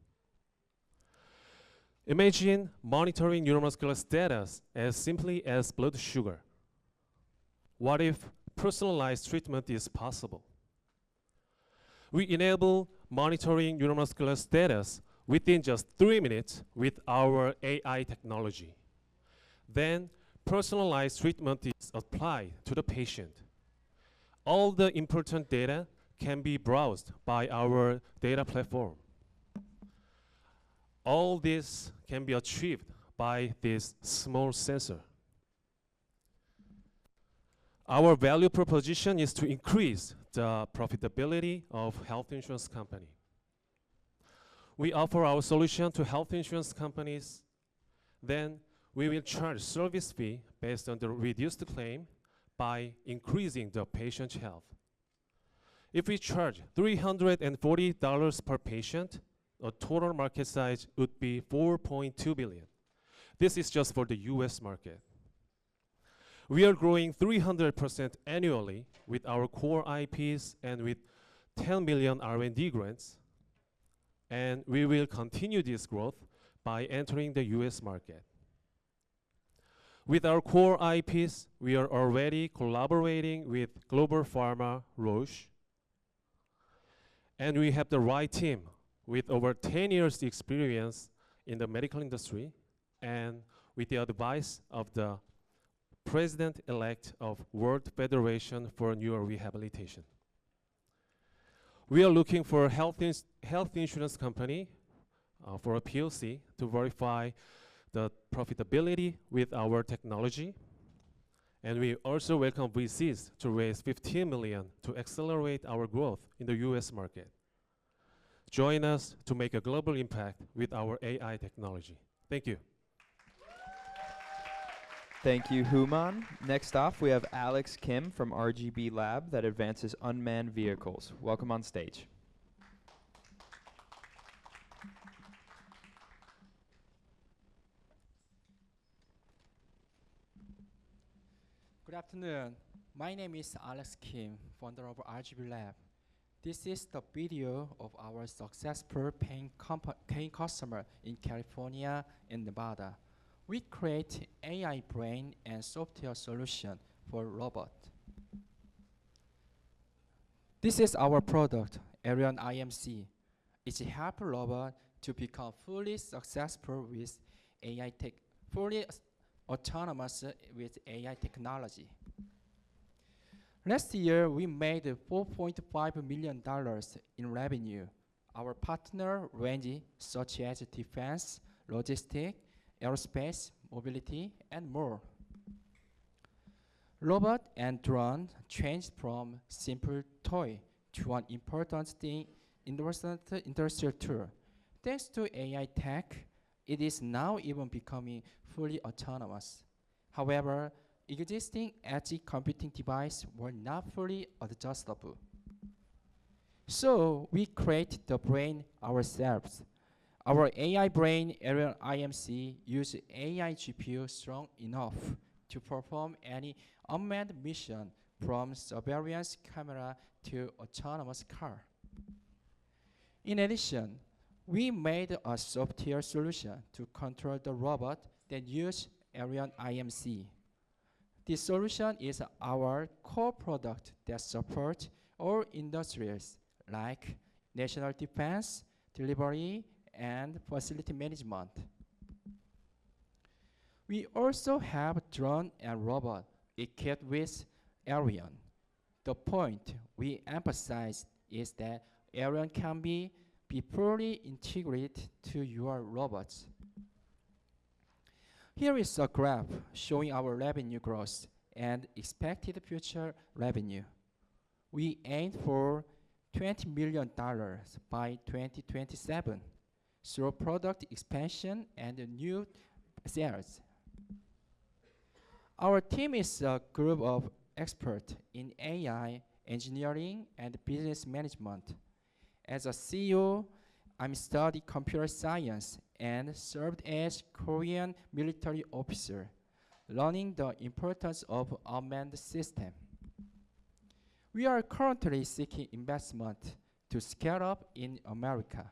Imagine monitoring neuromuscular status as simply as blood sugar. What if personalized treatment is possible? We enable monitoring neuromuscular status within just 3 minutes with our AI technology. Then personalized treatment is applied to the patient. All the important data can be browsed by our data platform. All this can be achieved by this small sensor. Our value proposition is to increase the profitability of health insurance company. We offer our solution to health insurance companies. Then We will charge service fee based on the reduced claim by increasing the patient's health. If we charge $340 per patient, a total market size would be 4.2 billion. This is just for the US market. We are growing 300% annually with our core IPs and with 10 million R&D grants. And we will continue this growth by entering the US market. With our core IPs, we are already collaborating with global pharma Roche. And we have the right team with over 10 years experience in the medical industry and with the advice of the President-elect of World Federation for Neurorehabilitation. We are looking for a health insurance company for a POC to verify the profitability with our technology. And we also welcome VCs to raise 15 million to accelerate our growth in the US market. Join us to make a global impact with our AI technology. Thank you. Thank you, Human. Next off, we have Alex Kim from rgblab that advances unmanned vehicles. Welcome on stage. Good afternoon. My name is Alex Kim, founder of rgblab. This is the video of our successful paying customer in California and Nevada. We create AI brain and software solution for robot. This is our product, Arion IMC. It helps robot to become fully successful with fully autonomous with AI technology. Last year, we made $4.5 million in revenue. Our partner range such as defense, logistics, aerospace, mobility, and more. Robot and drone changed from simple toy to an important thing in the industrial tool. Thanks to AI tech, it is now even becoming fully autonomous. However, existing edge computing devices were not fully adjustable. So we create the brain ourselves. Our AI brain, Arion IMC, uses AI GPU strong enough to perform any unmanned mission from surveillance camera to autonomous car. In addition, we made a software solution to control the robot that uses Arion IMC. This solution is our core product that supports all industries like national defense, delivery, and facility management. We also have drone and robot equipped with Arion. The point we emphasize is that Arion can be fully integrated to your robots. Here is a graph showing our revenue growth and expected future revenue. We aim for $20 million by 2027 through product expansion and new sales. Our team is a group of experts in AI, engineering, and business management. As a CEO, I'm studying computer science and served as Korean military officer, learning the importance of unmanned system. We are currently seeking investment to scale up in America.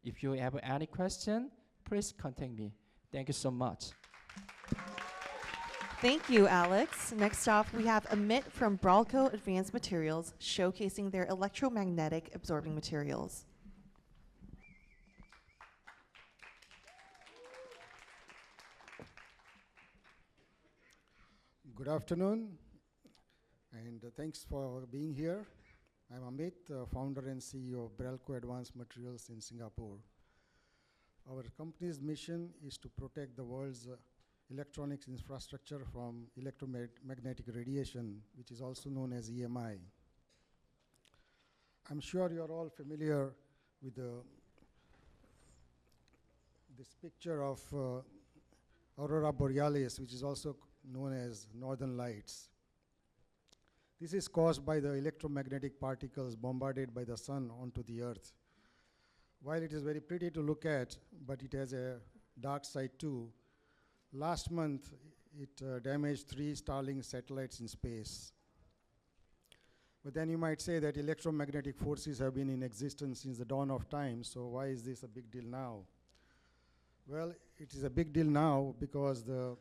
If you have any question, please contact me. Thank you so much. Thank you, Alex. Next off, we have Amit from Bralco Advanced Materials showcasing their electromagnetic absorbing materials. Good afternoon, and thanks for being here. I'm Amit, founder and CEO of Bralco Advanced Materials in Singapore. Our company's mission is to protect the world's electronics infrastructure from electromagnetic radiation, which is also known as EMI. I'm sure you're all familiar with this picture of aurora borealis, which is also known as northern lights. This is caused by the electromagnetic particles bombarded by the sun onto the earth. While it is very pretty to look at, but it has a dark side too. Last month, it damaged 3 Starlink satellites in space. But then you might say that electromagnetic forces have been in existence since the dawn of time, so why is this a big deal now? Well, it is a big deal now because the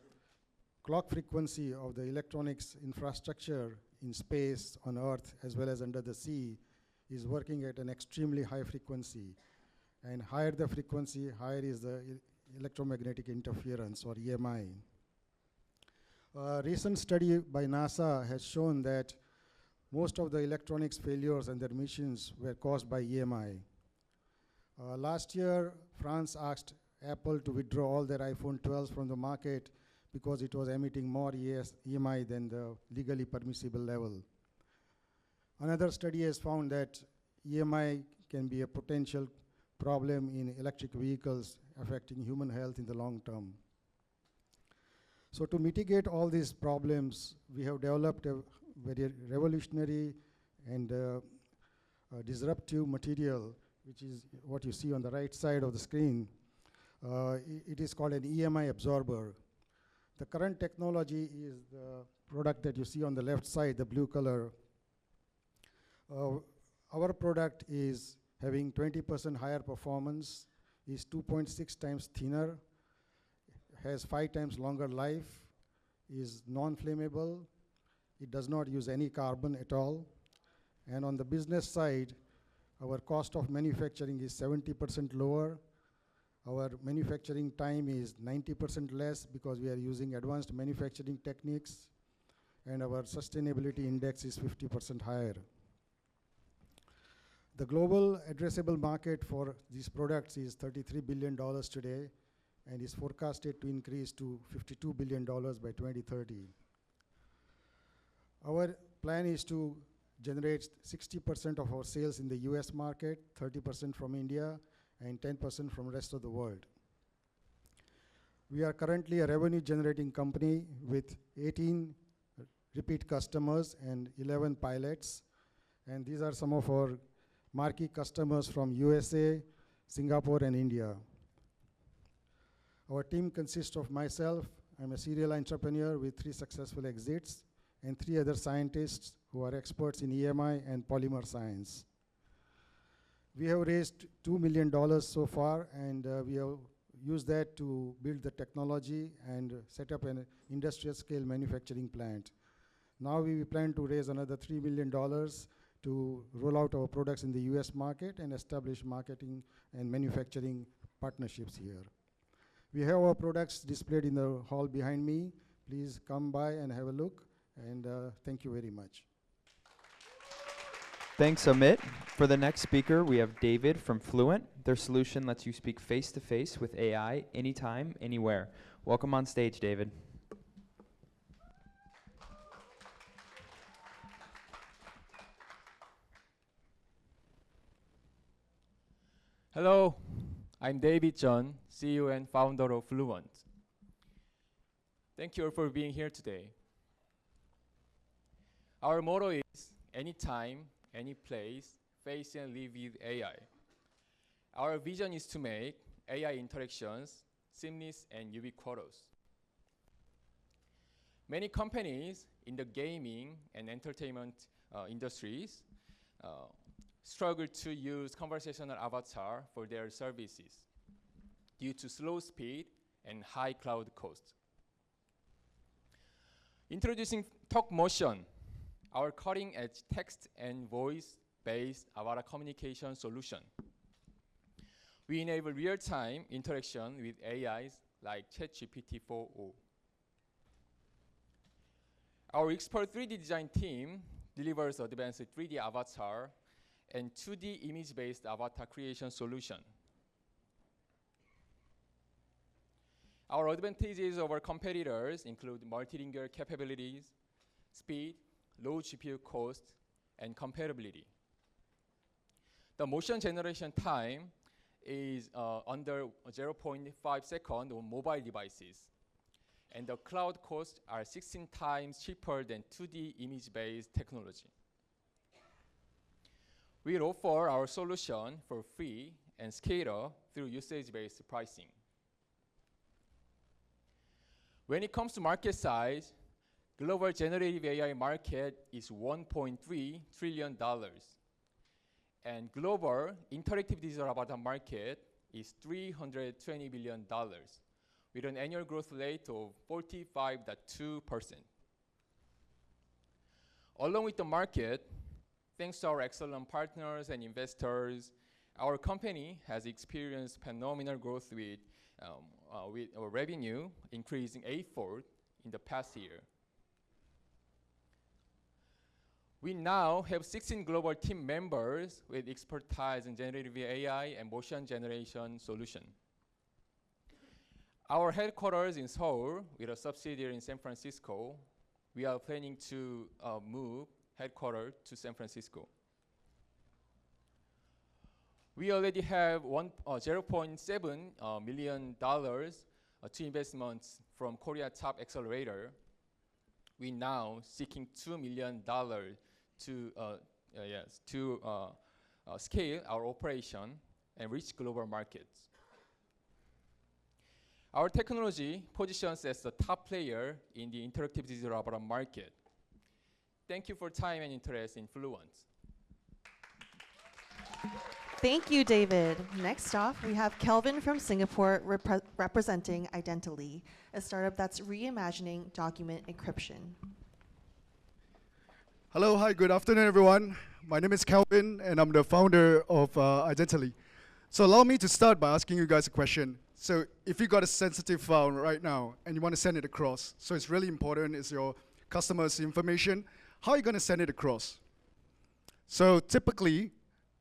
clock frequency of the electronics infrastructure in space, on Earth, as well as under the sea, is working at an extremely high frequency. And higher the frequency, higher is the electromagnetic interference, or EMI. A recent study by NASA has shown that most of the electronics failures and their missions were caused by EMI. Last year, France asked Apple to withdraw all their iPhone 12s from the market because it was emitting more EMI than the legally permissible level. Another study has found that EMI can be a potential problem in electric vehicles affecting human health in the long term. So to mitigate all these problems, we have developed a very revolutionary and disruptive material, which is what you see on the right side of the screen. It is called an EMI absorber. The current technology is the product that you see on the left side, the blue color. Our product is having 20% higher performance, is 2.6 times thinner, has 5 times longer life, is non-flammable, it does not use any carbon at all. And on the business side, our cost of manufacturing is 70% lower. Our manufacturing time is 90% less because we are using advanced manufacturing techniques, and our sustainability index is 50% higher. The global addressable market for these products is $33 billion today and is forecasted to increase to $52 billion by 2030. Our plan is to generate 60% of our sales in the US market, 30% from India, and 10% from the rest of the world. We are currently a revenue generating company with 18 repeat customers and 11 pilots. And these are some of our marquee customers from USA, Singapore, and India. Our team consists of myself. I'm a serial entrepreneur with 3 successful exits, and 3 other scientists who are experts in EMI and polymer science. We have raised $2 million so far, and we have used that to build the technology and set up an industrial scale manufacturing plant. Now we plan to raise another $3 million to roll out our products in the US market and establish marketing and manufacturing partnerships here. We have our products displayed in the hall behind me. Please come by and have a look, and thank you very much. Thanks, Amit. For the next speaker, we have David from FluentT. Their solution lets you speak face-to-face with AI anytime, anywhere. Welcome on stage, David. Hello, I'm David John, CEO and founder of FluentT. Thank you all for being here today. Our motto is anytime, any place, face and live with AI. Our vision is to make AI interactions seamless and ubiquitous. Many companies in the gaming and entertainment industries struggle to use conversational avatar for their services due to slow speed and high cloud cost. Introducing TalkMotion, our cutting-edge text and voice-based avatar communication solution. We enable real-time interaction with AIs like ChatGPT 4o. Our expert 3D design team delivers advanced 3D avatar and 2D image-based avatar creation solution. Our advantages over competitors include multilingual capabilities, speed, low GPU cost, and compatibility. The motion generation time is under 0.5 seconds on mobile devices, and the cloud costs are 16 times cheaper than 2D image-based technology. We offer our solution for free and scale through usage-based pricing. When it comes to market size, global generative AI market is $1.3 trillion. And global interactive digital avatar market is $320 billion, with an annual growth rate of 45.2%. Along with the market, thanks to our excellent partners and investors, our company has experienced phenomenal growth with our revenue increasing eightfold in the past year. We now have 16 global team members with expertise in generative AI and motion generation solution. Our headquarters in Seoul, with a subsidiary in San Francisco, we are planning to move headquarters to San Francisco. We already have $0.7 million to investments from Korea top accelerator. We now seeking $2 million to scale our operation and reach global markets. Our technology positions as the top player in the interactive digital avatar market. Thank you for time and interest in Fluent. Thank you, David. Next off, we have Kelvin from Singapore representing Identity, a startup that's reimagining document encryption. Hello, hi, good afternoon, everyone. My name is Kelvin, and I'm the founder of Identity. So allow me to start by asking you guys a question. So if you got a sensitive file right now and you want to send it across, so it's really important, it's your customer's information, how are you going to send it across? So typically,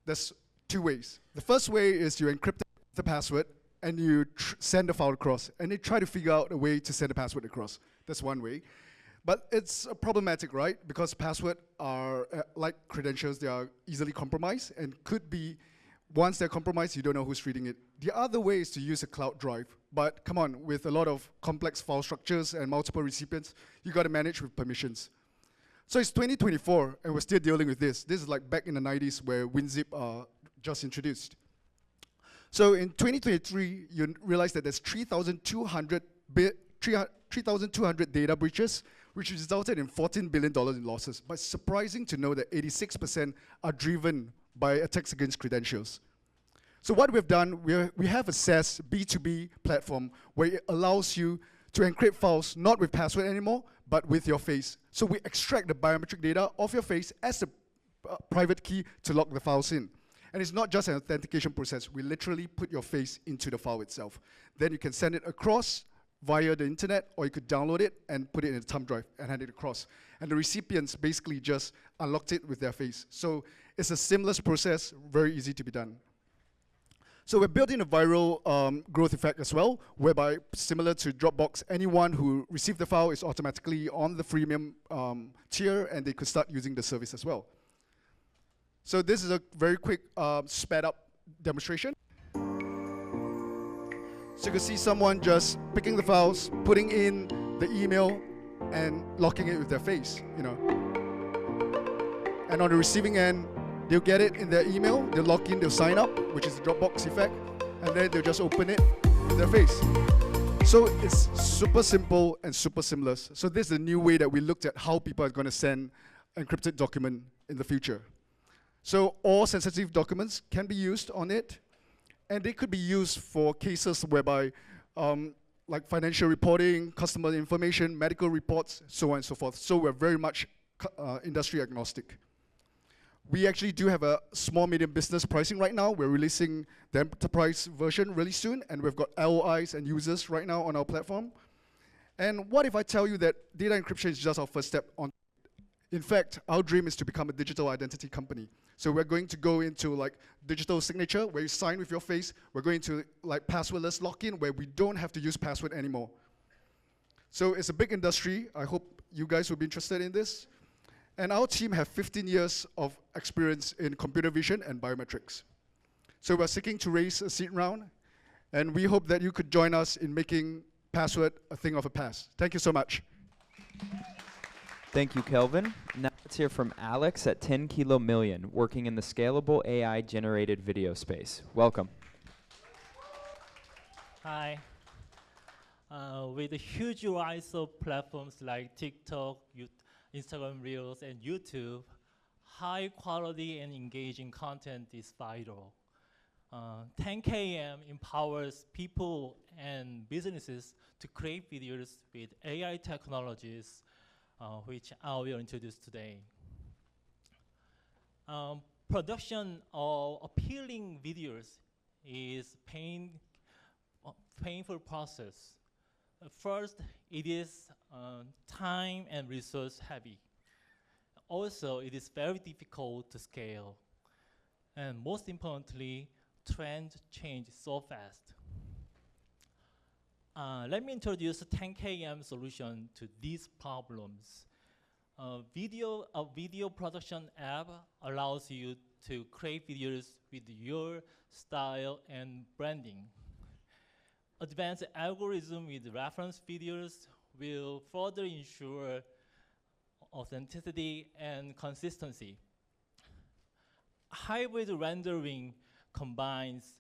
there's two ways. The first way is you encrypt the password and you send the file across, and they try to figure out a way to send the password across. That's one way. But it's problematic, right? Because passwords are like credentials, they are easily compromised and could be, once they're compromised, you don't know who's reading it. The other way is to use a cloud drive. But come on, with a lot of complex file structures and multiple recipients, you got to manage with permissions. So it's 2024, and we're still dealing with this. This is like back in the 90s where WinZip just introduced. So in 2023, you realize that there's 3,200 data breaches, which resulted in $14 billion in losses. But it's surprising to know that 86% are driven by attacks against credentials. So what we've done, we have a SaaS B2B platform where it allows you to encrypt files not with password anymore, but with your face. So we extract the biometric data of your face as a private key to lock the files in. And it's not just an authentication process. We literally put your face into the file itself. Then you can send it across via the internet, or you could download it and put it in a thumb drive and hand it across. And the recipients basically just unlocked it with their face. So it's a seamless process, very easy to be done. So we're building a viral growth effect as well, whereby similar to Dropbox, anyone who received the file is automatically on the freemium tier, and they could start using the service as well. So this is a very quick sped up demonstration. So you can see someone just picking the files, putting in the email, and locking it with their face, you know. And on the receiving end, they'll get it in their email, they'll log in, they'll sign up, which is the Dropbox effect, and then they'll just open it with their face. So it's super simple and super seamless. So this is a new way that we looked at how people are going to send encrypted document in the future. So all sensitive documents can be used on it, and they could be used for cases whereby, like financial reporting, customer information, medical reports, so on and so forth. So we're very much industry agnostic. We actually do have a small medium business pricing right now. We're releasing the enterprise version really soon, and we've got LOIs and users right now on our platform. And what if I tell you that data encryption is just our first step on? In fact, our dream is to become a digital identity company. So we're going to go into like digital signature, where you sign with your face. We're going to like passwordless lock-in, where we don't have to use password anymore. So it's a big industry. I hope you guys will be interested in this. And our team have 15 years of experience in computer vision and biometrics. So we're seeking to raise a seed round, and we hope that you could join us in making password a thing of a past. Thank you so much. Thank you, Kelvin. Now let's hear from Alex at 10 Kilo Million, working in the scalable AI-generated video space. Welcome. Hi. With the huge rise of platforms like TikTok, Instagram Reels, and YouTube, high quality and engaging content is vital. 10KM empowers people and businesses to create videos with AI technologies, which I will introduce today. Production of appealing videos is painful process. First, it is time and resource heavy. Also, it is very difficult to scale. And most importantly, trends change so fast. Let me introduce a 10KM solution to these problems. A video production app allows you to create videos with your style and branding. Advanced algorithm with reference videos will further ensure authenticity and consistency. Hybrid rendering combines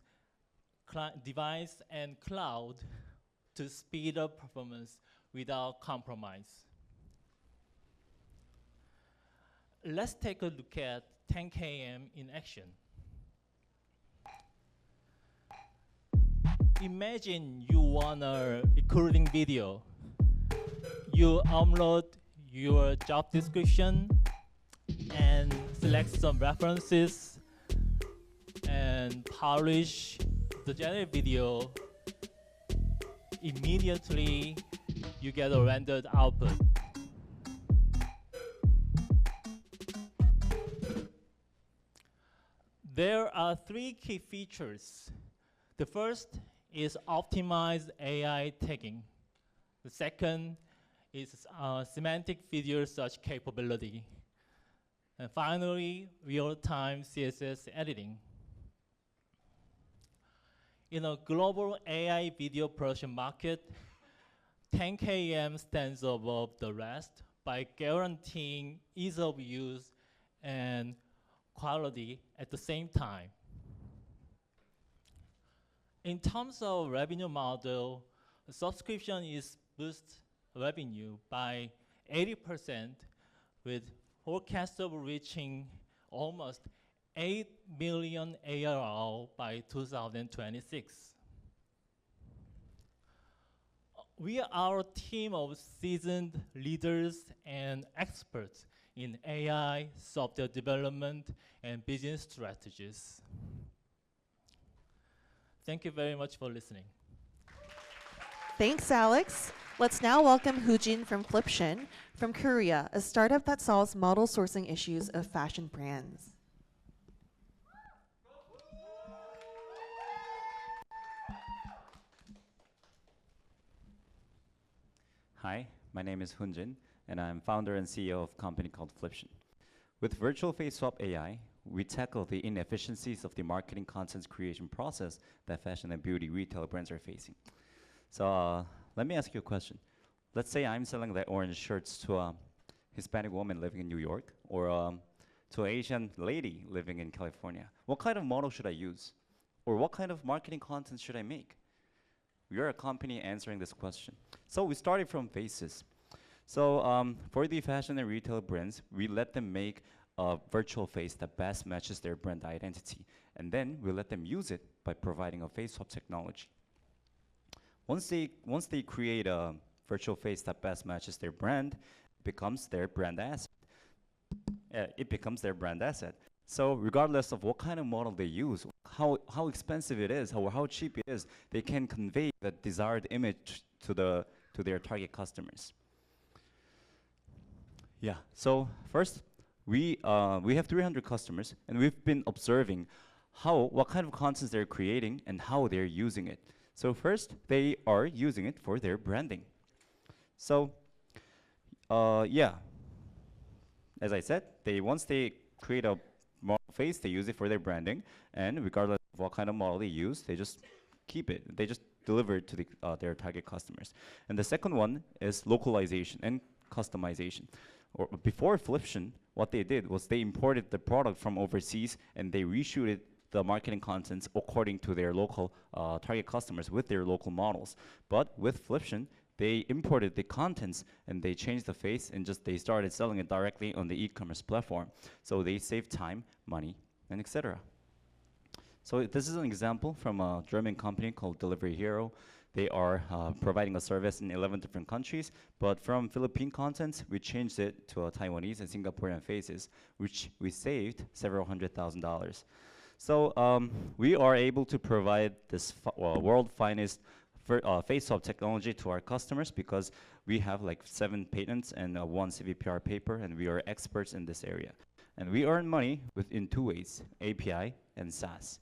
device and cloud to speed up performance without compromise. Let's take a look at 10KM in action. Imagine you want a recruiting video. You upload your job description and select some references and publish the generated video. Immediately, you get a rendered output. There are three key features. The first is optimized AI tagging. The second is semantic video search capability. And finally, real-time CSS editing. In a global AI video production market, 10KM stands above the rest by guaranteeing ease of use and quality at the same time. In terms of revenue model, a subscription is boost revenue by 80% with forecast of reaching almost 8 million ARR by 2026. We are a team of seasoned leaders and experts in AI, software development, and business strategies. Thank you very much for listening. Thanks, Alex. Let's now welcome Hoojin from Fliption from Korea, a startup that solves model sourcing issues of fashion brands. Hi, my name is Hoonjin, and I'm founder and CEO of a company called Fliption. With Virtual Face Swap AI, we tackle the inefficiencies of the marketing content creation process that fashion and beauty retail brands are facing. So let me ask you a question. Let's say I'm selling the orange shirts to a Hispanic woman living in New York, or to an Asian lady living in California. What kind of model should I use? Or what kind of marketing content should I make? We are a company answering this question. So we started from faces. So for the fashion and retail brands, we let them make a virtual face that best matches their brand identity. And then we let them use it by providing a face swap technology. Once they create a virtual face that best matches their brand, it becomes their brand asset. It becomes their brand asset. So regardless of what kind of model they use, how expensive it is, or how cheap it is, they can convey the desired image to their target customers. Yeah. So first, we have 300 customers, and we've been observing what kind of content they're creating and how they're using it. So first, they are using it for their branding. So yeah, as I said, once they create a model face, they use it for their branding, and regardless of what kind of model they use, they just keep it. They just delivered to their target customers. And the second one is localization and customization. Or before Fliption, what they did was they imported the product from overseas and they reshooted the marketing contents according to their local target customers with their local models. But with Fliption, they imported the contents and they changed the face and they started selling it directly on the e-commerce platform. So they saved time, money, and etc. So this is an example from a German company called Delivery Hero. They are providing a service in 11 different countries, but from Philippine contents, we changed it to Taiwanese and Singaporean faces, which we saved several $100,000. So we are able to provide this world finest face swap technology to our customers because we have like 7 patents and 1 CVPR paper, and we are experts in this area. And we earn money in 2 ways, API and SaaS.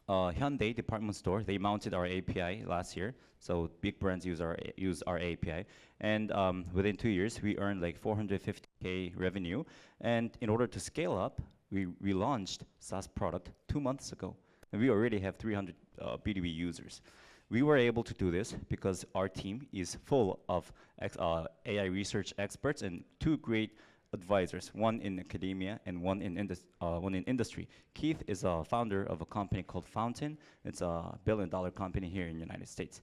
Hyundai department store, they mounted our API last year, so big brands use our API. And within 2 years, we earned like 450K revenue. And in order to scale up, we launched SaaS product 2 months ago, and we already have 300 B2B users. We were able to do this because our team is full of AI research experts and 2 great advisors, one in academia and one in industry. Keith is a founder of a company called Fountain. It's a billion-dollar company here in the United States.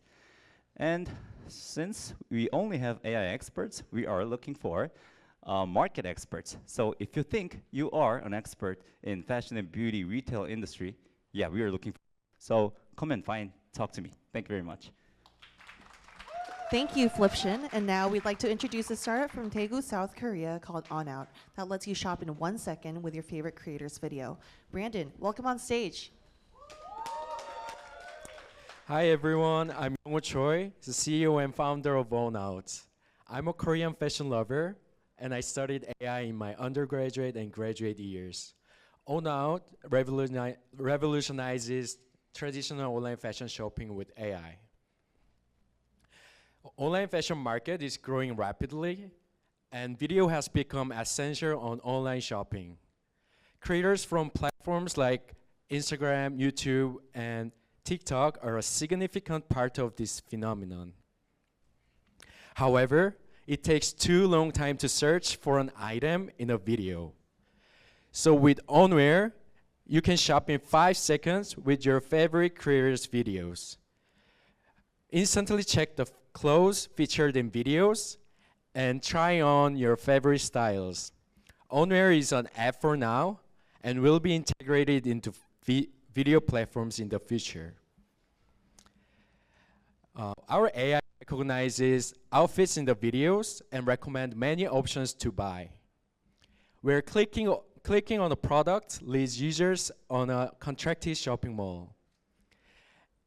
And since we only have AI experts, we are looking for market experts. So if you think you are an expert in fashion and beauty retail industry, yeah, we are looking for. So come and talk to me. Thank you very much. Thank you, Fliption. And now we'd like to introduce a startup from Daegu, South Korea called Onout that lets you shop in 1 second with your favorite creator's video. Brandon, welcome on stage. Hi everyone, I'm Yongho Choi, the CEO and founder of Onout. I'm a Korean fashion lover, and I studied AI in my undergraduate and graduate years. Onout revolutionizes traditional online fashion shopping with AI. Online fashion market is growing rapidly, and video has become essential on online shopping. Creators from platforms like Instagram, YouTube, and TikTok are a significant part of this phenomenon. However, it takes too long time to search for an item in a video. So with Onware, you can shop in 5 seconds with your favorite creators' videos. Instantly check the clothes featured in videos and try on your favorite styles. Onware is an app for now and will be integrated into video platforms in the future. Our AI recognizes outfits in the videos and recommend many options to buy. Where clicking on a product leads users on a contracted shopping mall.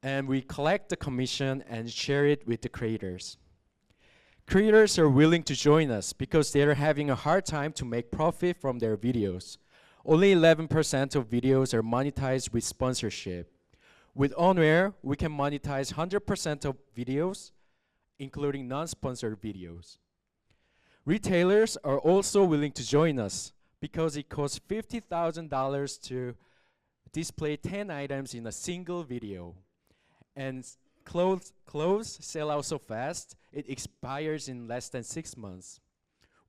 And we collect the commission and share it with the creators. Creators are willing to join us because they are having a hard time to make profit from their videos. Only 11% of videos are monetized with sponsorship. With Onware, we can monetize 100% of videos, including non-sponsored videos. Retailers are also willing to join us because it costs $50,000 to display 10 items in a single video. And clothes sell out so fast, it expires in less than 6 months.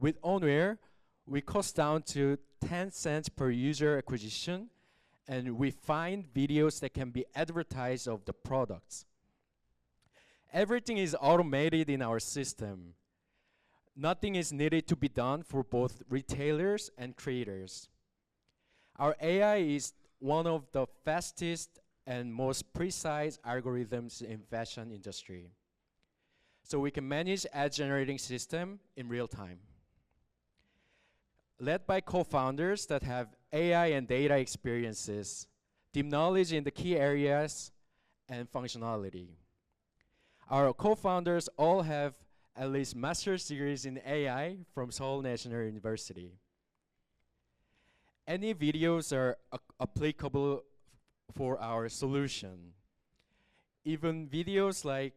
With Onware, we cost down to 10 cents per user acquisition, and we find videos that can be advertised of the products. Everything is automated in our system. Nothing is needed to be done for both retailers and creators. Our AI is one of the fastest and most precise algorithms in fashion industry. So we can manage ad generating system in real time. Led by co-founders that have AI and data experiences, deep knowledge in the key areas, and functionality. Our co-founders all have at least master's degrees in AI from Seoul National University. Any videos are applicable for our solution. Even videos like,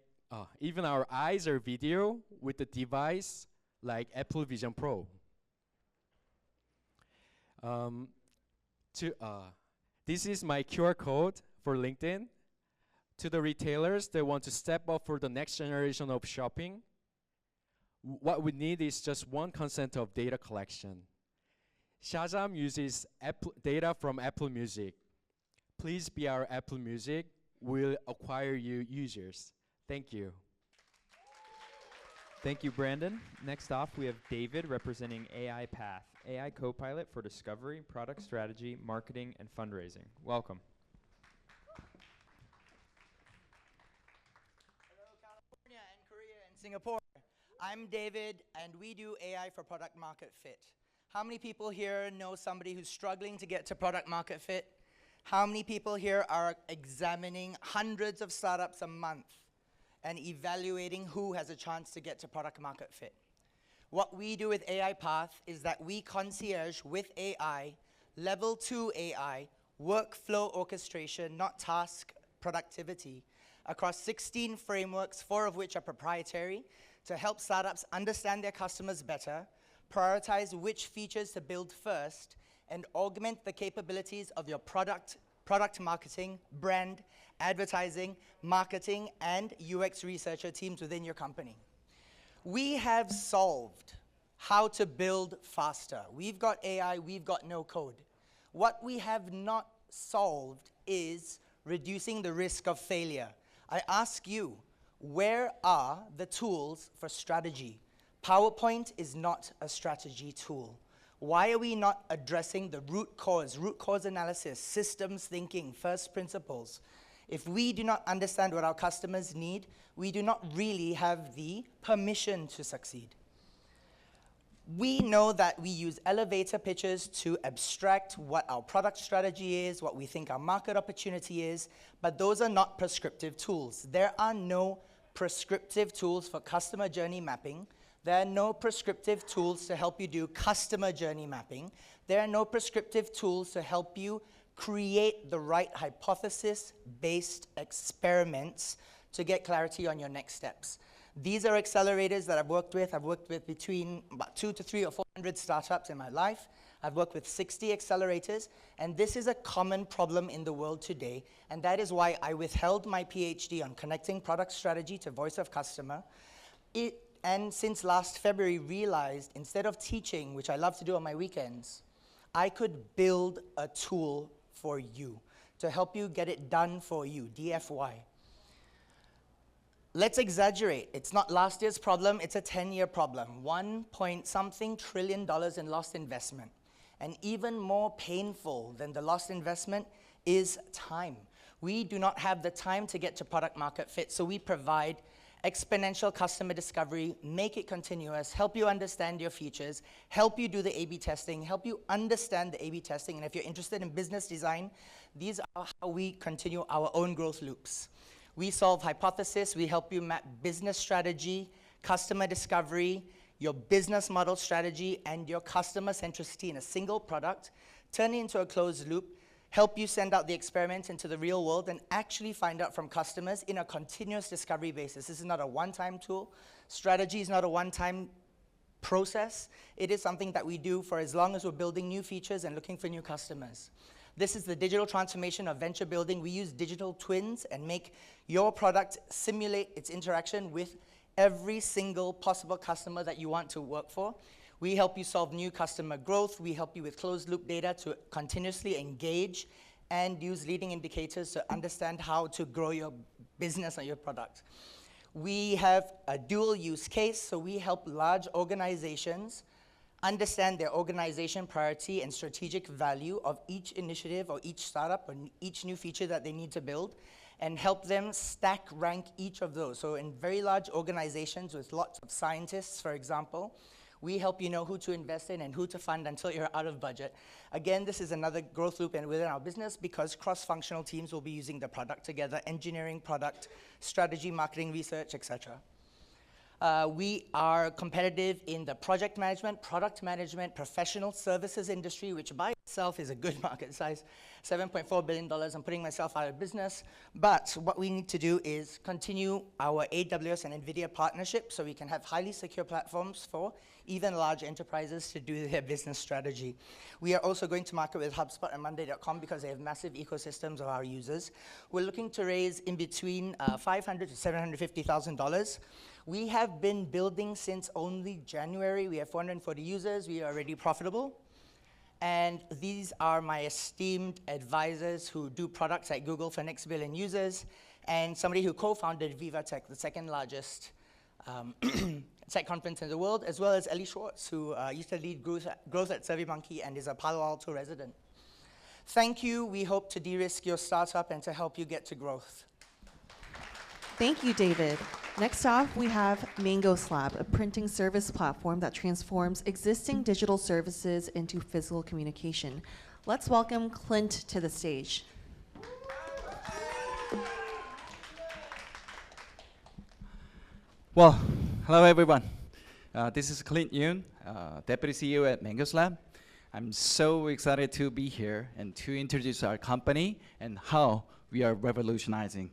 even our eyes are video with a device like Apple Vision Pro. This is my QR code for LinkedIn. To the retailers that want to step up for the next generation of shopping, what we need is just one concept of data collection. Shazam uses data from Apple Music. Please be our Apple Music. We'll acquire you users. Thank you. Thank you, Brandon. Next off, we have David representing AIpath, AI Copilot for discovery, product strategy, marketing, and fundraising. Welcome. Singapore. I'm David, and we do AI for product market fit. How many people here know somebody who's struggling to get to product market fit? How many people here are examining hundreds of startups a month and evaluating who has a chance to get to product market fit? What we do with AIpath is that we concierge with AI, level 2 AI, workflow orchestration, not task productivity, across 16 frameworks, 4 of which are proprietary, to help startups understand their customers better, prioritize which features to build first, and augment the capabilities of your product marketing, brand, advertising, marketing, and UX researcher teams within your company. We have solved how to build faster. We've got AI, we've got no code. What we have not solved is reducing the risk of failure. I ask you, where are the tools for strategy? PowerPoint is not a strategy tool. Why are we not addressing the root cause analysis, systems thinking, first principles? If we do not understand what our customers need, we do not really have the permission to succeed. We know that we use elevator pitches to abstract what our product strategy is, what we think our market opportunity is, but those are not prescriptive tools. There are no prescriptive tools for customer journey mapping. There are no prescriptive tools to help you do customer journey mapping. There are no prescriptive tools to help you create the right hypothesis-based experiments to get clarity on your next steps. These are accelerators that I've worked with. I've worked with between about 200 to 300 or 400 startups in my life. I've worked with 60 accelerators, and this is a common problem in the world today, and that is why I withheld my PhD on connecting product strategy to voice of customer. And since last February, realized instead of teaching, which I love to do on my weekends, I could build a tool for you to help you get it done for you, DFY. Let's exaggerate. It's not last year's problem, it's a 10-year problem. 1-point-something trillion in lost investment. And even more painful than the lost investment is time. We do not have the time to get to product market fit, so we provide exponential customer discovery, make it continuous, help you understand your features, help you do the A/B testing, help you understand the A/B testing, and if you're interested in business design, these are how we continue our own growth loops. We solve hypothesis, we help you map business strategy, customer discovery, your business model strategy, and your customer centricity in a single product, turn it into a closed loop, help you send out the experiment into the real world, and actually find out from customers in a continuous discovery basis. This is not a one-time tool. Strategy is not a one-time process. It is something that we do for as long as we're building new features and looking for new customers. This is the digital transformation of venture building. We use digital twins and make your product simulate its interaction with every single possible customer that you want to work for. We help you solve new customer growth. We help you with closed loop data to continuously engage and use leading indicators to understand how to grow your business or your product. We have a dual use case, so we help large organizations understand their organization priority and strategic value of each initiative or each startup or each new feature that they need to build, and help them stack rank each of those. So in very large organizations with lots of scientists, for example, we help you know who to invest in and who to fund until you're out of budget. Again, this is another growth loop within our business because cross-functional teams will be using the product together, engineering, product, strategy, marketing, research, etc. We are competitive in the project management, product management, professional services industry, which by itself is a good market size, $7.4 billion. I'm putting myself out of business. But what we need to do is continue our AWS and NVIDIA partnership so we can have highly secure platforms for even large enterprises to do their business strategy. We are also going to market with HubSpot and Monday.com because they have massive ecosystems of our users. We're looking to raise in between $500,000 to $750,000. We have been building since only January. We have 440 users. We are already profitable. And these are my esteemed advisors who do products at Google for next billion users, and somebody who co-founded VivaTech, the second largest tech conference in the world, as well as Ellie Schwartz, who used to lead growth at SurveyMonkey and is a Palo Alto resident. Thank you. We hope to de-risk your startup and to help you get to growth. Thank you, David. Next off, we have Mangoslab, a printing service platform that transforms existing digital services into physical communication. Let's welcome Clint to the stage. Well, hello everyone. This is Clint Yoon, Deputy CEO at Mangoslab. I'm so excited to be here and to introduce our company and how we are revolutionizing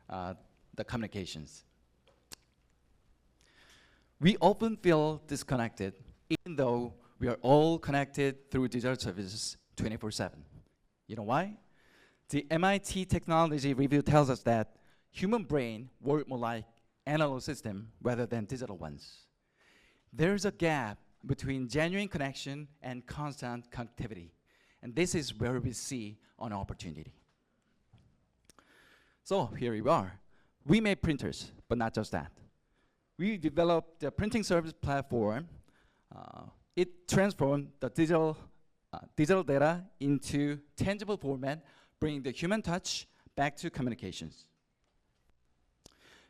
the communications. We often feel disconnected, even though we are all connected through digital services 24/7. You know why? The MIT technology review tells us that human brain work more like analog system rather than digital ones. There's a gap between genuine connection and constant connectivity, and this is where we see an opportunity. So here we are. We make printers, but not just that. We developed a printing service platform. It transformed the digital data into tangible format, bringing the human touch back to communications.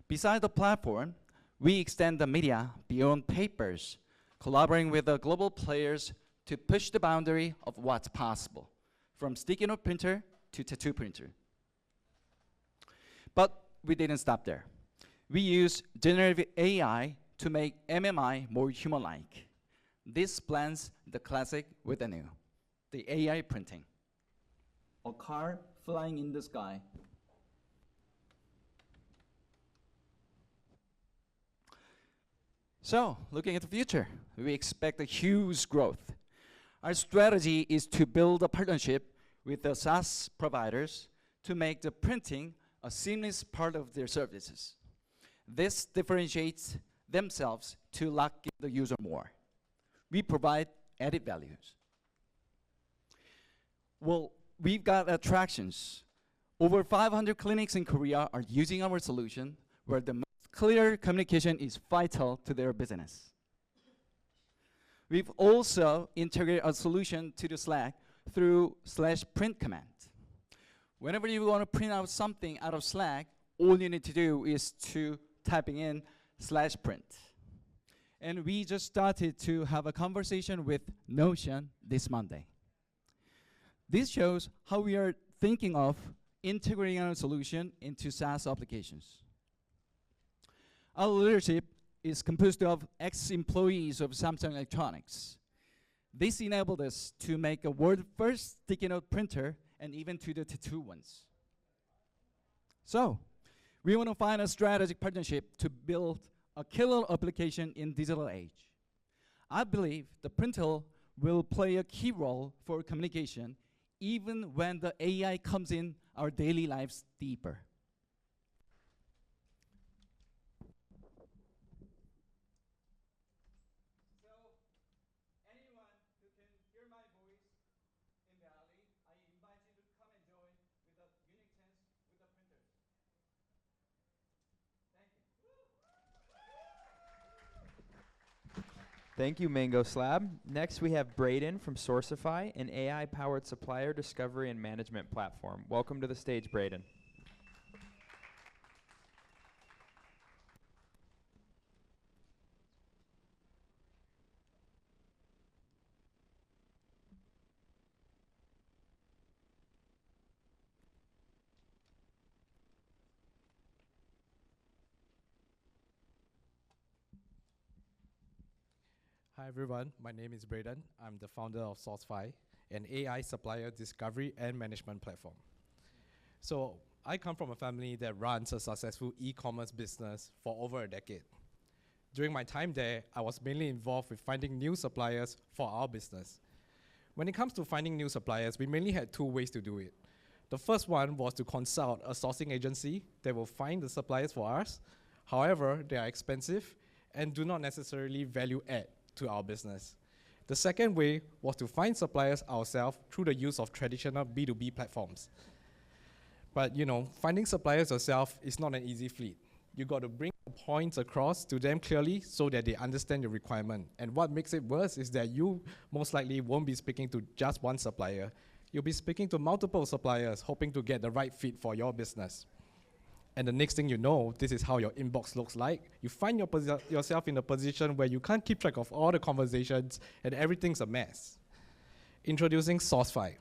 Besides the platform, we extend the media beyond papers, collaborating with the global players to push the boundary of what's possible, from sticky note printer to tattoo printer. But we didn't stop there. We use generative AI to make MMI more human-like. This blends the classic with the new, the AI printing. A car flying in the sky. So, looking at the future, we expect a huge growth. Our strategy is to build a partnership with the SaaS providers to make the printing a seamless part of their services. This differentiates themselves to lock in the user more. We provide added values. Well, we've got attractions. Over 500 clinics in Korea are using our solution, where the most clear communication is vital to their business. We've also integrated a solution to the Slack through /print command. Whenever you want to print out something out of Slack, all you need to do is to typing in /print. And we just started to have a conversation with Notion this Monday. This shows how we are thinking of integrating our solution into SaaS applications. Our leadership is composed of ex-employees of Samsung Electronics. This enabled us to make a world-first sticky note printer and even to the tattoo ones. So, we want to find a strategic partnership to build a killer application in digital age. I believe the printer will play a key role for communication even when the AI comes in our daily lives deeper. Thank you, Mangoslab. Next, we have Braden from Sourcefy, an AI-powered supplier discovery and management platform. Welcome to the stage, Braden. Hi everyone, my name is Braden. I'm the founder of Sourcefy, an AI supplier discovery and management platform. So I come from a family that runs a successful e-commerce business for over a decade. During my time there, I was mainly involved with finding new suppliers for our business. When it comes to finding new suppliers, we mainly had two ways to do it. The first one was to consult a sourcing agency that will find the suppliers for us. However, they are expensive and do not necessarily value add to our business. The second way was to find suppliers ourselves through the use of traditional B2B platforms. But finding suppliers yourself is not an easy feat. You got to bring the points across to them clearly so that they understand your requirement. And what makes it worse is that you most likely won't be speaking to just one supplier. You'll be speaking to multiple suppliers, hoping to get the right fit for your business. And the next thing you know, this is how your inbox looks like. You find yourself in a position where you can't keep track of all the conversations and everything's a mess. Introducing Sourcefy.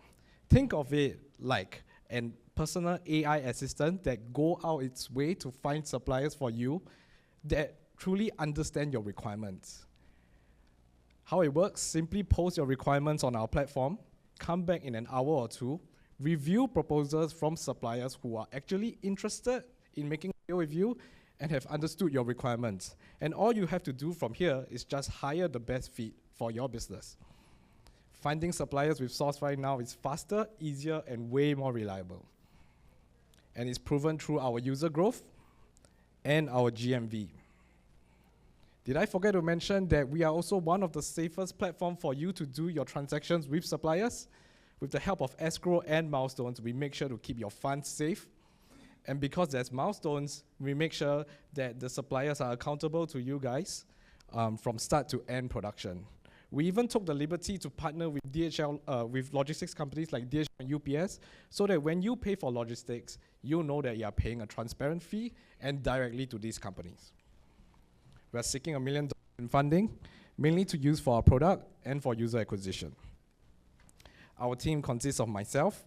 Think of it like a personal AI assistant that go out its way to find suppliers for you that truly understand your requirements. How it works, simply post your requirements on our platform, come back in an hour or two, review proposals from suppliers who are actually interested in making a deal with you and have understood your requirements. And all you have to do from here is just hire the best fit for your business. Finding suppliers with Sourcefy now is faster, easier, and way more reliable. And it's proven through our user growth and our GMV. Did I forget to mention that we are also one of the safest platforms for you to do your transactions with suppliers? With the help of escrow and milestones, we make sure to keep your funds safe. And because there's milestones, we make sure that the suppliers are accountable to you guys from start to end production. We even took the liberty to partner with DHL, with logistics companies like DHL and UPS, so that when you pay for logistics, you know that you are paying a transparent fee and directly to these companies. We are seeking $1 million in funding, mainly to use for our product and for user acquisition. Our team consists of myself,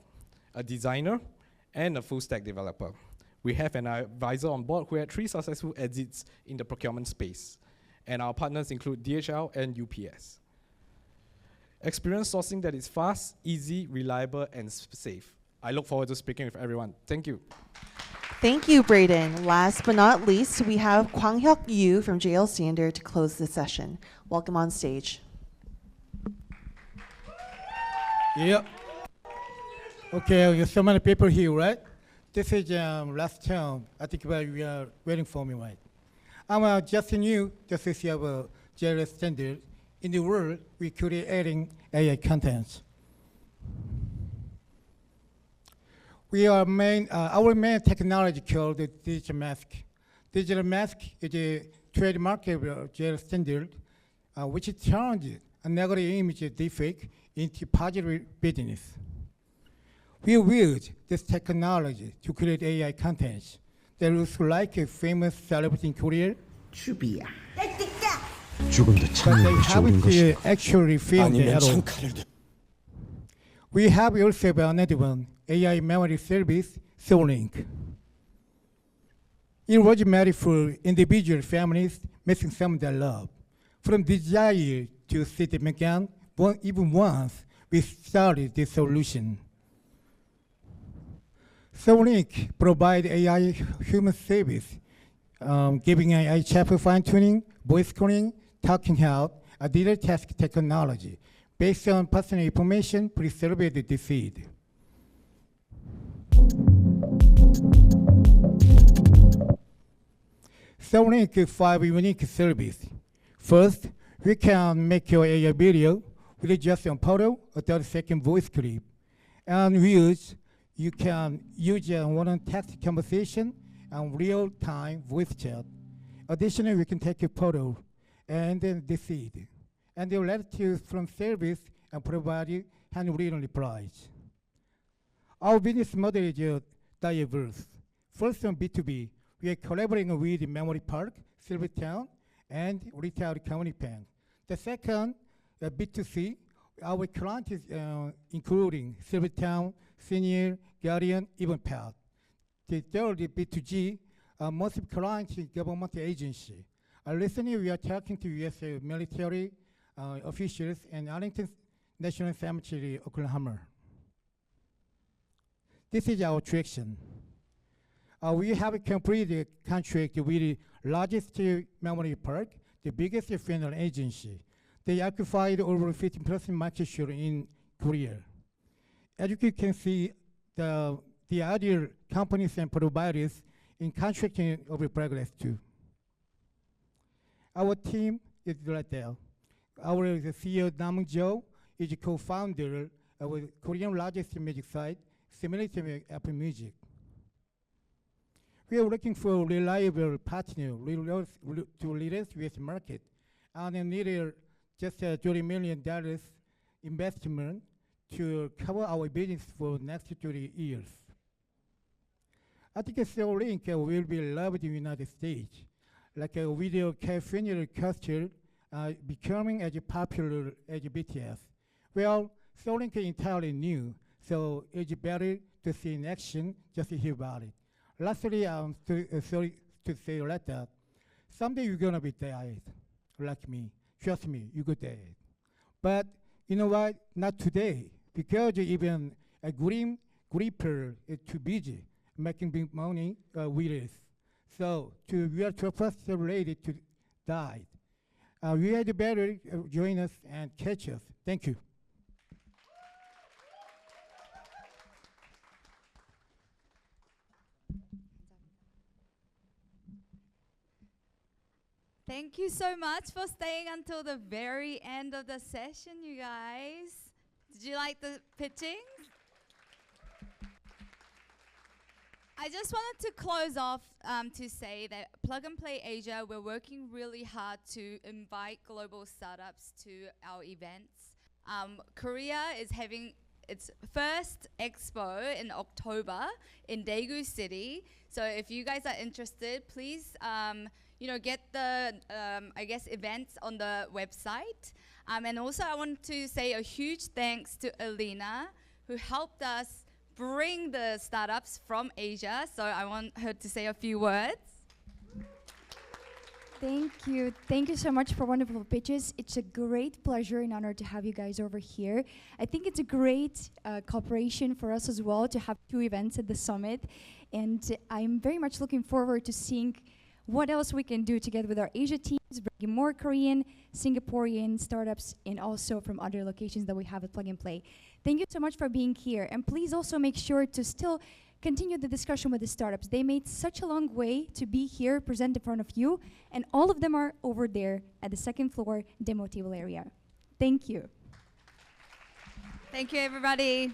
a designer, and a full-stack developer. We have an advisor on board who had 3 successful exits in the procurement space. And our partners include DHL and UPS. Experience sourcing that is fast, easy, reliable, and safe. I look forward to speaking with everyone. Thank you. Thank you, Braden. Last but not least, we have Kwang-hyuk Yu from JL Standard to close the session. Welcome on stage. Yep. Okay, so many people here, right? This is last term. I think we are waiting for me, right? I'm just new, just to see our JL Standard. In the world, we creating AI contents. We are our main technology called the digital mask. Digital mask is a trademarkable JL Standard, which turned a negative image deepfake into positive business. We use this technology to create AI contents that looks like a famous celebrity in Korea. But they haven't actually filmed it at all. We have also another one, AI memory service, SoulLink. It was made for individual families missing someone they love. From desire to see them again, even once, we started this solution. SoulLink provides AI human service, giving AI chat fine-tuning, voice calling, talking health, a data task technology based on personal information preserved in the feed. SoulLink has 5 unique services. First, we can make your AI video with just a photo, a 30-second voice clip. And you can use a one-on-text conversation and real-time voice chat. Additionally, we can take a photo and then the feed. And they'll let you from service and provide you handwritten replies. Our business model is diverse. First on B2B, we are collaborating with Memory Park, Silvertown, and Retail Community Bank. The second, B2C, our clients is including Silvertown, Senior, Guardian, even Path. The third, B2G, most clients is government agency. Recently, we are talking to U.S. military, officials in Arlington National Cemetery, Oklahoma. This is our attraction. We have completed a contract with the largest memory park, the biggest funeral agency. They occupied over 15% market share in Korea. As you can see, the other companies and providers in contracting over progress too. Our team is right there. Our CEO, Nam Jo, is a co-founder of the Korean largest music site, Simulated Apple Music. We are looking for a reliable partner to lead us with market, and need just $30 million investment to cover our business for next 30 years. I think Link will be loved in the United States, like a video funeral culture becoming as popular as BTS. Well, Link is entirely new, so it's better to see in action, just to hear about it. Lastly, sorry to say that someday you're gonna be dead, like me. Trust me, you go dead. But you know what? Not today, because even a gripper is too busy making big money with us. So we are too fast related to die. We had better join us and catch us. Thank you. Thank you so much for staying until the very end of the session, you guys. Did you like the pitching? I just wanted to close off to say that Plug and Play Asia, we're working really hard to invite global startups to our events. Korea is having its first Expo in October in Daegu City. So if you guys are interested, please get the, events on the website. And also I want to say a huge thanks to Alina, who helped us bring the startups from Asia. So I want her to say a few words. Thank you. Thank you so much for wonderful pitches. It's a great pleasure and honor to have you guys over here. I think it's a great cooperation for us as well to have 2 events at the summit. And I'm very much looking forward to seeing what else we can do together with our Asia teams, bringing more Korean, Singaporean startups, and also from other locations that we have at Plug and Play. Thank you so much for being here. And please also make sure to still continue the discussion with the startups. They made such a long way to be here, present in front of you, and all of them are over there at the 2nd floor demo table area. Thank you. Thank you, everybody.